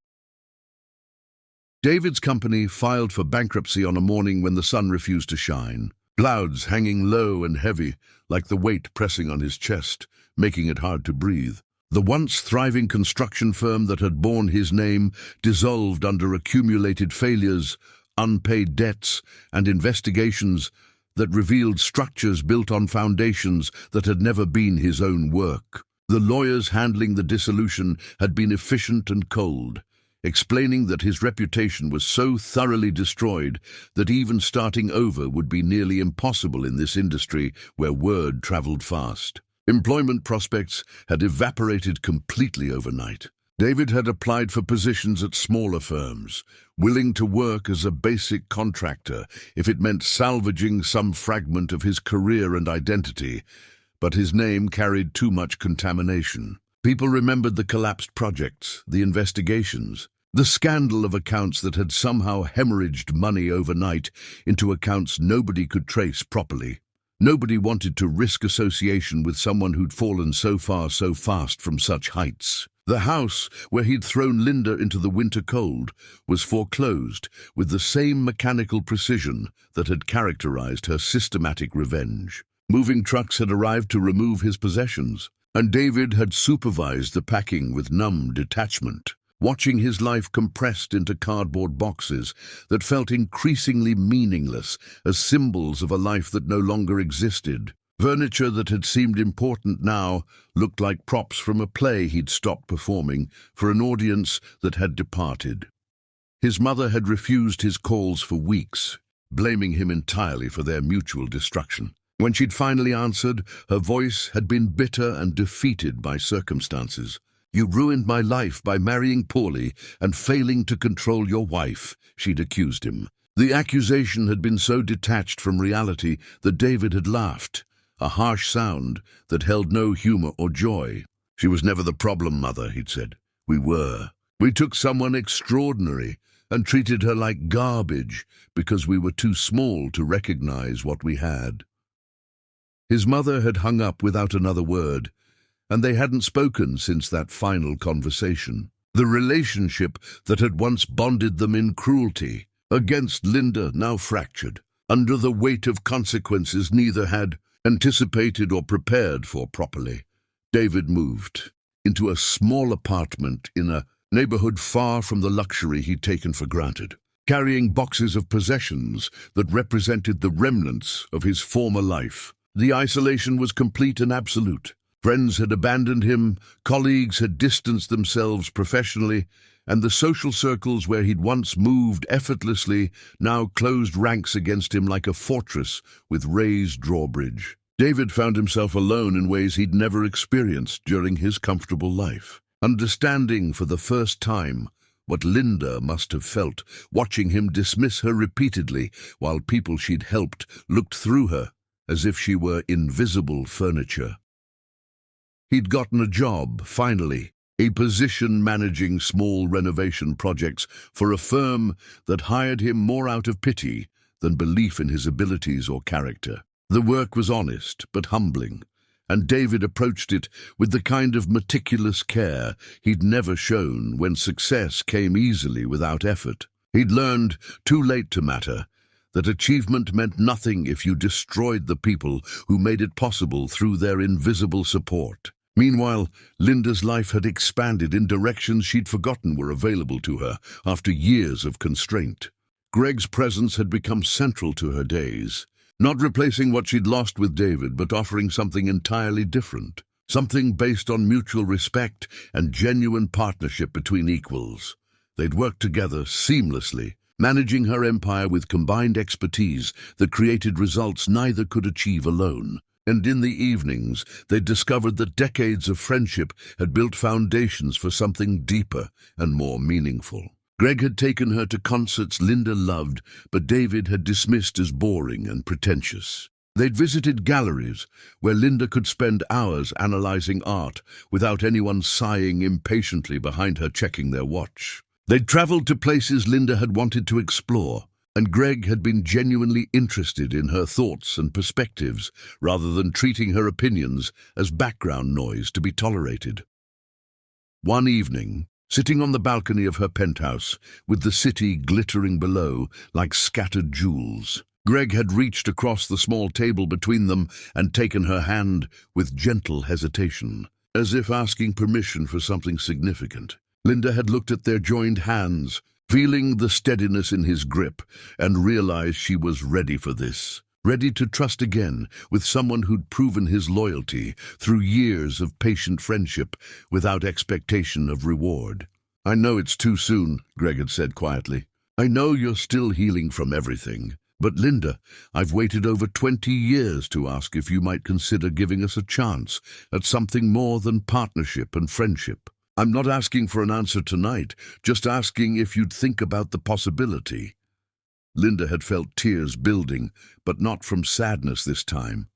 David's company filed for bankruptcy on a morning when the sun refused to shine, clouds hanging low and heavy, like the weight pressing on his chest, making it hard to breathe. The once thriving construction firm that had borne his name dissolved under accumulated failures, unpaid debts, and investigations that revealed structures built on foundations that had never been his own work. The lawyers handling the dissolution had been efficient and cold, explaining that his reputation was so thoroughly destroyed that even starting over would be nearly impossible in this industry where word traveled fast. Employment prospects had evaporated completely overnight. David had applied for positions at smaller firms, willing to work as a basic contractor if it meant salvaging some fragment of his career and identity, but his name carried too much contamination. People remembered the collapsed projects, the investigations, the scandal of accounts that had somehow hemorrhaged money overnight into accounts nobody could trace properly. Nobody wanted to risk association with someone who'd fallen so far so fast from such heights. The house where he'd thrown Linda into the winter cold was foreclosed with the same mechanical precision that had characterized her systematic revenge. Moving trucks had arrived to remove his possessions, and David had supervised the packing with numb detachment, watching his life compressed into cardboard boxes that felt increasingly meaningless as symbols of a life that no longer existed. Furniture that had seemed important now looked like props from a play he'd stopped performing for an audience that had departed. His mother had refused his calls for weeks, blaming him entirely for their mutual destruction. When she'd finally answered, her voice had been bitter and defeated by circumstances. "You ruined my life by marrying poorly and failing to control your wife," she'd accused him. The accusation had been so detached from reality that David had laughed, a harsh sound that held no humor or joy. "She was never the problem, Mother," he'd said. "We were. We took someone extraordinary and treated her like garbage because we were too small to recognize what we had." His mother had hung up without another word, and they hadn't spoken since that final conversation. The relationship that had once bonded them in cruelty against Linda now fractured, under the weight of consequences neither had anticipated or prepared for properly. David moved into a small apartment in a neighborhood far from the luxury he'd taken for granted, carrying boxes of possessions that represented the remnants of his former life. The isolation was complete and absolute. Friends had abandoned him, colleagues had distanced themselves professionally, and the social circles where he'd once moved effortlessly now closed ranks against him like a fortress with raised drawbridge. David found himself alone in ways he'd never experienced during his comfortable life, understanding for the first time what Linda must have felt, watching him dismiss her repeatedly while people she'd helped looked through her as if she were invisible furniture. He'd gotten a job, finally, a position managing small renovation projects for a firm that hired him more out of pity than belief in his abilities or character. The work was honest but humbling, and David approached it with the kind of meticulous care he'd never shown when success came easily without effort. He'd learned, too late to matter, that achievement meant nothing if you destroyed the people who made it possible through their invisible support. Meanwhile, Linda's life had expanded in directions she'd forgotten were available to her after years of constraint. Greg's presence had become central to her days, not replacing what she'd lost with David, but offering something entirely different, something based on mutual respect and genuine partnership between equals. They'd worked together seamlessly, managing her empire with combined expertise that created results neither could achieve alone. And in the evenings, they discovered that decades of friendship had built foundations for something deeper and more meaningful. Greg had taken her to concerts Linda loved, but David had dismissed as boring and pretentious. They'd visited galleries where Linda could spend hours analyzing art without anyone sighing impatiently behind her checking their watch. They'd traveled to places Linda had wanted to explore, and Greg had been genuinely interested in her thoughts and perspectives rather than treating her opinions as background noise to be tolerated. One evening, sitting on the balcony of her penthouse, with the city glittering below like scattered jewels, Greg had reached across the small table between them and taken her hand with gentle hesitation, as if asking permission for something significant. Linda had looked at their joined hands, feeling the steadiness in his grip, and realized she was ready for this, ready to trust again with someone who'd proven his loyalty through years of patient friendship without expectation of reward. "I know it's too soon," Greg had said quietly. "I know you're still healing from everything. But Linda, I've waited over 20 years to ask if you might consider giving us a chance at something more than partnership and friendship." I'm not asking for an answer tonight, just asking if you'd think about the possibility. Linda had felt tears building, but not from sadness this time.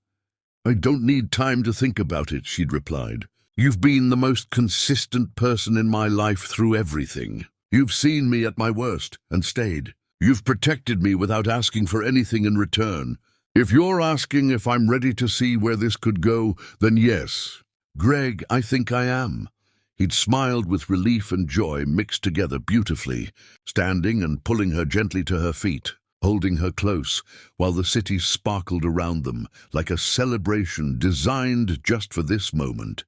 I don't need time to think about it, she'd replied. You've been the most consistent person in my life through everything. You've seen me at my worst and stayed. You've protected me without asking for anything in return. If you're asking if I'm ready to see where this could go, then yes. Greg, I think I am. He'd smiled with relief and joy mixed together beautifully, standing and pulling her gently to her feet, holding her close, while the city sparkled around them like a celebration designed just for this moment.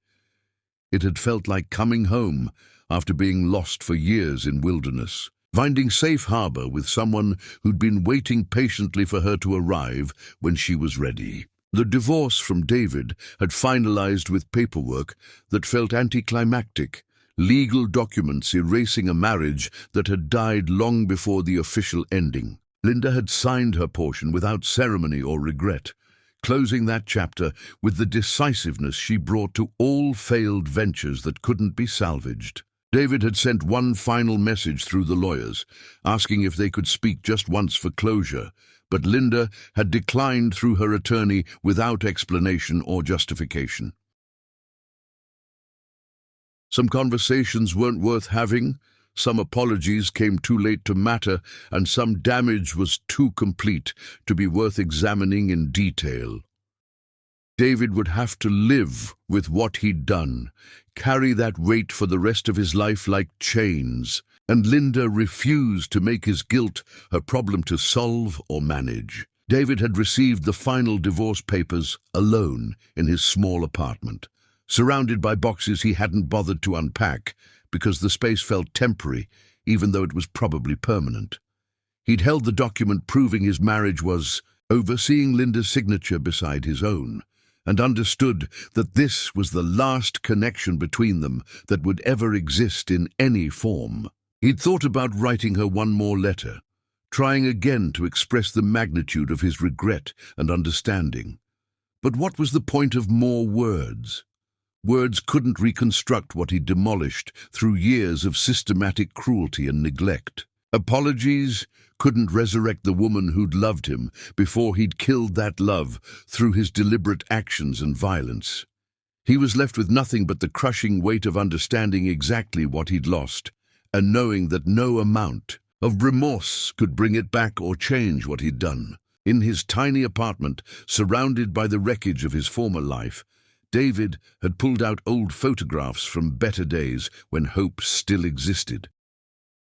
It had felt like coming home after being lost for years in wilderness, finding safe harbor with someone who'd been waiting patiently for her to arrive when she was ready. The divorce from David had finalized with paperwork that felt anticlimactic, legal documents erasing a marriage that had died long before the official ending. Linda had signed her portion without ceremony or regret, closing that chapter with the decisiveness she brought to all failed ventures that couldn't be salvaged. David had sent one final message through the lawyers, asking if they could speak just once for closure, but Linda had declined through her attorney without explanation or justification. Some conversations weren't worth having, some apologies came too late to matter, and some damage was too complete to be worth examining in detail. David would have to live with what he'd done, carry that weight for the rest of his life like chains, and Linda refused to make his guilt her problem to solve or manage. David had received the final divorce papers alone in his small apartment, surrounded by boxes he hadn't bothered to unpack because the space felt temporary, even though it was probably permanent. He'd held the document proving his marriage was, overseeing Linda's signature beside his own, and understood that this was the last connection between them that would ever exist in any form. He'd thought about writing her one more letter, trying again to express the magnitude of his regret and understanding. But what was the point of more words? Words couldn't reconstruct what he'd demolished through years of systematic cruelty and neglect. Apologies couldn't resurrect the woman who'd loved him before he'd killed that love through his deliberate actions and violence. He was left with nothing but the crushing weight of understanding exactly what he'd lost, and knowing that no amount of remorse could bring it back or change what he'd done. In his tiny apartment, surrounded by the wreckage of his former life, David had pulled out old photographs from better days when hope still existed.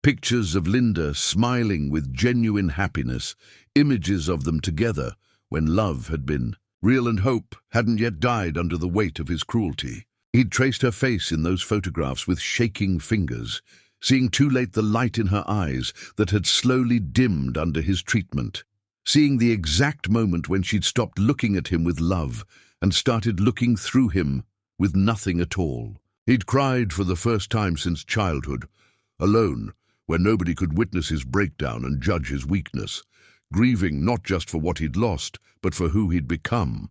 Pictures of Linda smiling with genuine happiness, images of them together when love had been real and hope hadn't yet died under the weight of his cruelty. He'd traced her face in those photographs with shaking fingers, seeing too late the light in her eyes that had slowly dimmed under his treatment, seeing the exact moment when she'd stopped looking at him with love and started looking through him with nothing at all. He'd cried for the first time since childhood, alone, where nobody could witness his breakdown and judge his weakness, grieving not just for what he'd lost, but for who he'd become,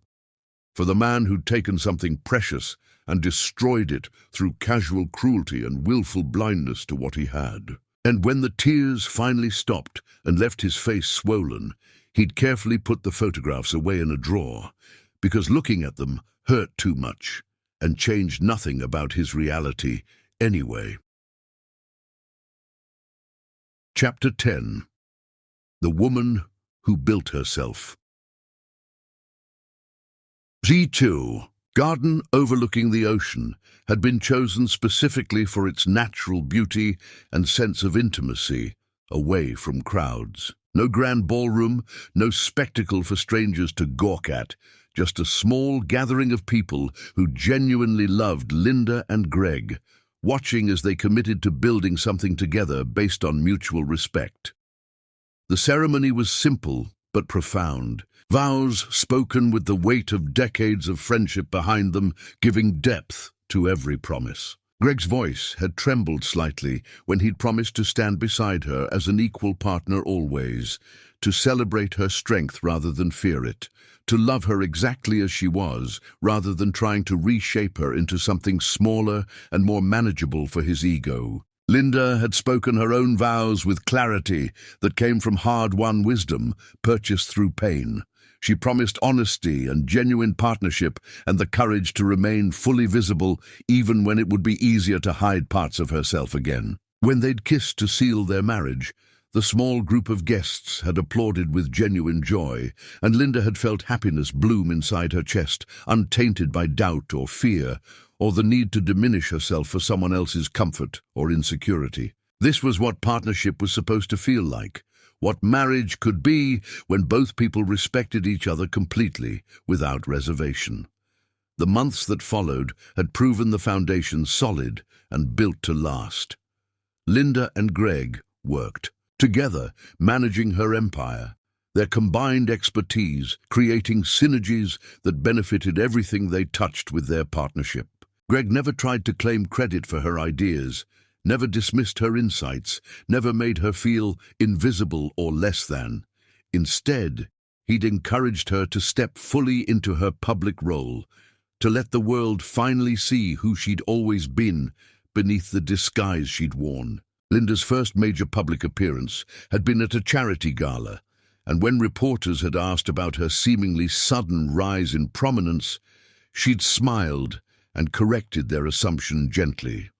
for the man who'd taken something precious and destroyed it through casual cruelty and willful blindness to what he had. And when the tears finally stopped and left his face swollen, he'd carefully put the photographs away in a drawer, because looking at them hurt too much and changed nothing about his reality anyway. Chapter 10. The Woman Who Built Herself. Z2, garden overlooking the ocean, had been chosen specifically for its natural beauty and sense of intimacy, away from crowds. No grand ballroom, no spectacle for strangers to gawk at, just a small gathering of people who genuinely loved Linda and Greg, watching as they committed to building something together based on mutual respect. The ceremony was simple but profound, vows spoken with the weight of decades of friendship behind them, giving depth to every promise. Greg's voice had trembled slightly when he'd promised to stand beside her as an equal partner always, to celebrate her strength rather than fear it, to love her exactly as she was rather than trying to reshape her into something smaller and more manageable for his ego. Linda had spoken her own vows with clarity that came from hard-won wisdom, purchased through pain. She promised honesty and genuine partnership and the courage to remain fully visible even when it would be easier to hide parts of herself again. When they'd kissed to seal their marriage, the small group of guests had applauded with genuine joy, and Linda had felt happiness bloom inside her chest, untainted by doubt or fear, or the need to diminish herself for someone else's comfort or insecurity. This was what partnership was supposed to feel like, what marriage could be when both people respected each other completely, without reservation. The months that followed had proven the foundation solid and built to last. Linda and Greg worked together, managing her empire, their combined expertise creating synergies that benefited everything they touched with their partnership. Greg never tried to claim credit for her ideas, never dismissed her insights, never made her feel invisible or less than. Instead, he'd encouraged her to step fully into her public role, to let the world finally see who she'd always been beneath the disguise she'd worn. Linda's first major public appearance had been at a charity gala, and when reporters had asked about her seemingly sudden rise in prominence, she'd smiled and corrected their assumption gently.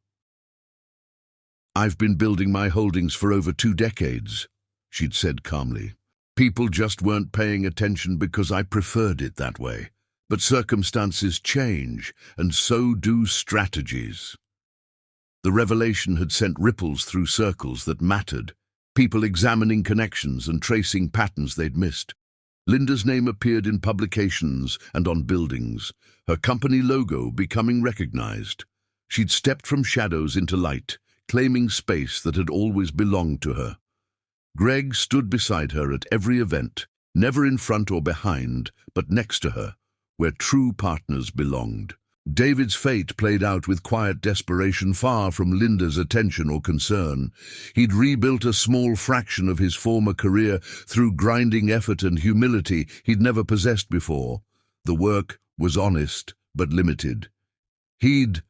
"I've been building my holdings for over 2 decades, she'd said calmly. "People just weren't paying attention because I preferred it that way. But circumstances change, and so do strategies." The revelation had sent ripples through circles that mattered, people examining connections and tracing patterns they'd missed. Linda's name appeared in publications and on buildings, her company logo becoming recognized. She'd stepped from shadows into light, claiming space that had always belonged to her. Greg stood beside her at every event, never in front or behind, but next to her, where true partners belonged. David's fate played out with quiet desperation far from Linda's attention or concern. He'd rebuilt a small fraction of his former career through grinding effort and humility he'd never possessed before. The work was honest, but limited. He'd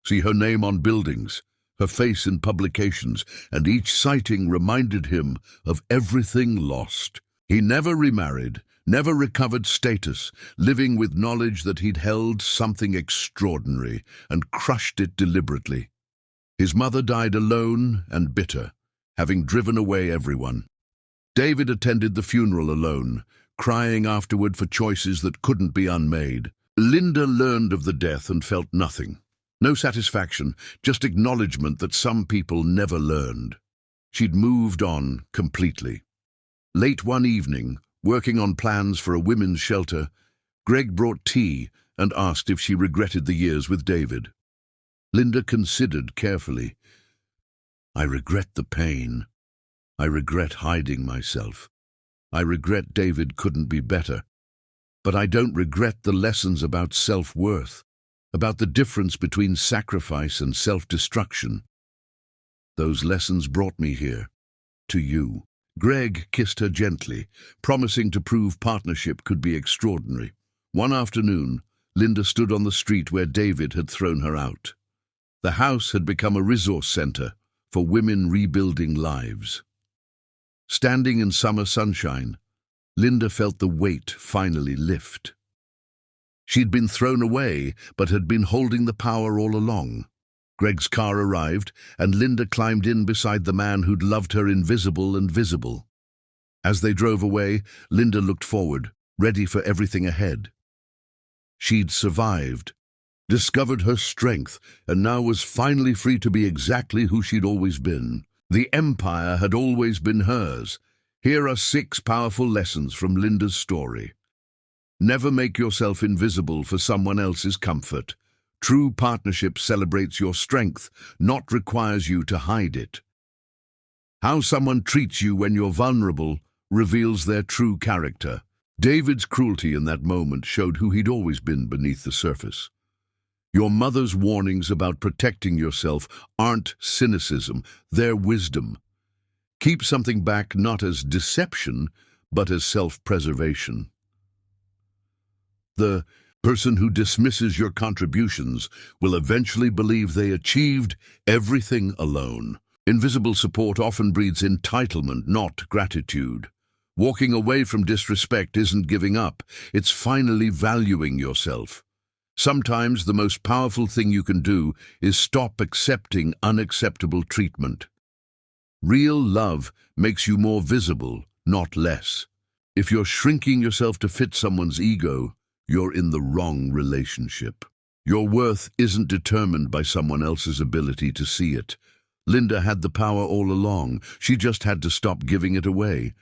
see her name on buildings, her face in publications, and each sighting reminded him of everything lost. He never remarried, never recovered status, living with knowledge that he'd held something extraordinary and crushed it deliberately. His mother died alone and bitter, having driven away everyone. David attended the funeral alone, crying afterward for choices that couldn't be unmade. Linda learned of the death and felt nothing. No satisfaction, just acknowledgement that some people never learned. She'd moved on completely. Late one evening, working on plans for a women's shelter, Greg brought tea and asked if she regretted the years with David. Linda considered carefully. "I regret the pain. I regret hiding myself. I regret David couldn't be better. But I don't regret the lessons about self-worth, about the difference between sacrifice and self-destruction. Those lessons brought me here, to you." Greg kissed her gently, promising to prove partnership could be extraordinary. One afternoon, Linda stood on the street where David had thrown her out. The house had become a resource center for women rebuilding lives. Standing in summer sunshine, Linda felt the weight finally lift. She'd been thrown away, but had been holding the power all along. Greg's car arrived, and Linda climbed in beside the man who'd loved her invisible and visible. As they drove away, Linda looked forward, ready for everything ahead. She'd survived, discovered her strength, and now was finally free to be exactly who she'd always been. The empire had always been hers. Here are 6 powerful lessons from Linda's story. Never make yourself invisible for someone else's comfort. True partnership celebrates your strength, not requires you to hide it. How someone treats you when you're vulnerable reveals their true character. David's cruelty in that moment showed who he'd always been beneath the surface. Your mother's warnings about protecting yourself aren't cynicism, they're wisdom. Keep something back not as deception, but as self-preservation. The person who dismisses your contributions will eventually believe they achieved everything alone. Invisible support often breeds entitlement, not gratitude. Walking away from disrespect isn't giving up, it's finally valuing yourself. Sometimes the most powerful thing you can do is stop accepting unacceptable treatment. Real love makes you more visible, not less. If you're shrinking yourself to fit someone's ego, you're in the wrong relationship. Your worth isn't determined by someone else's ability to see it. Linda had the power all along. She just had to stop giving it away.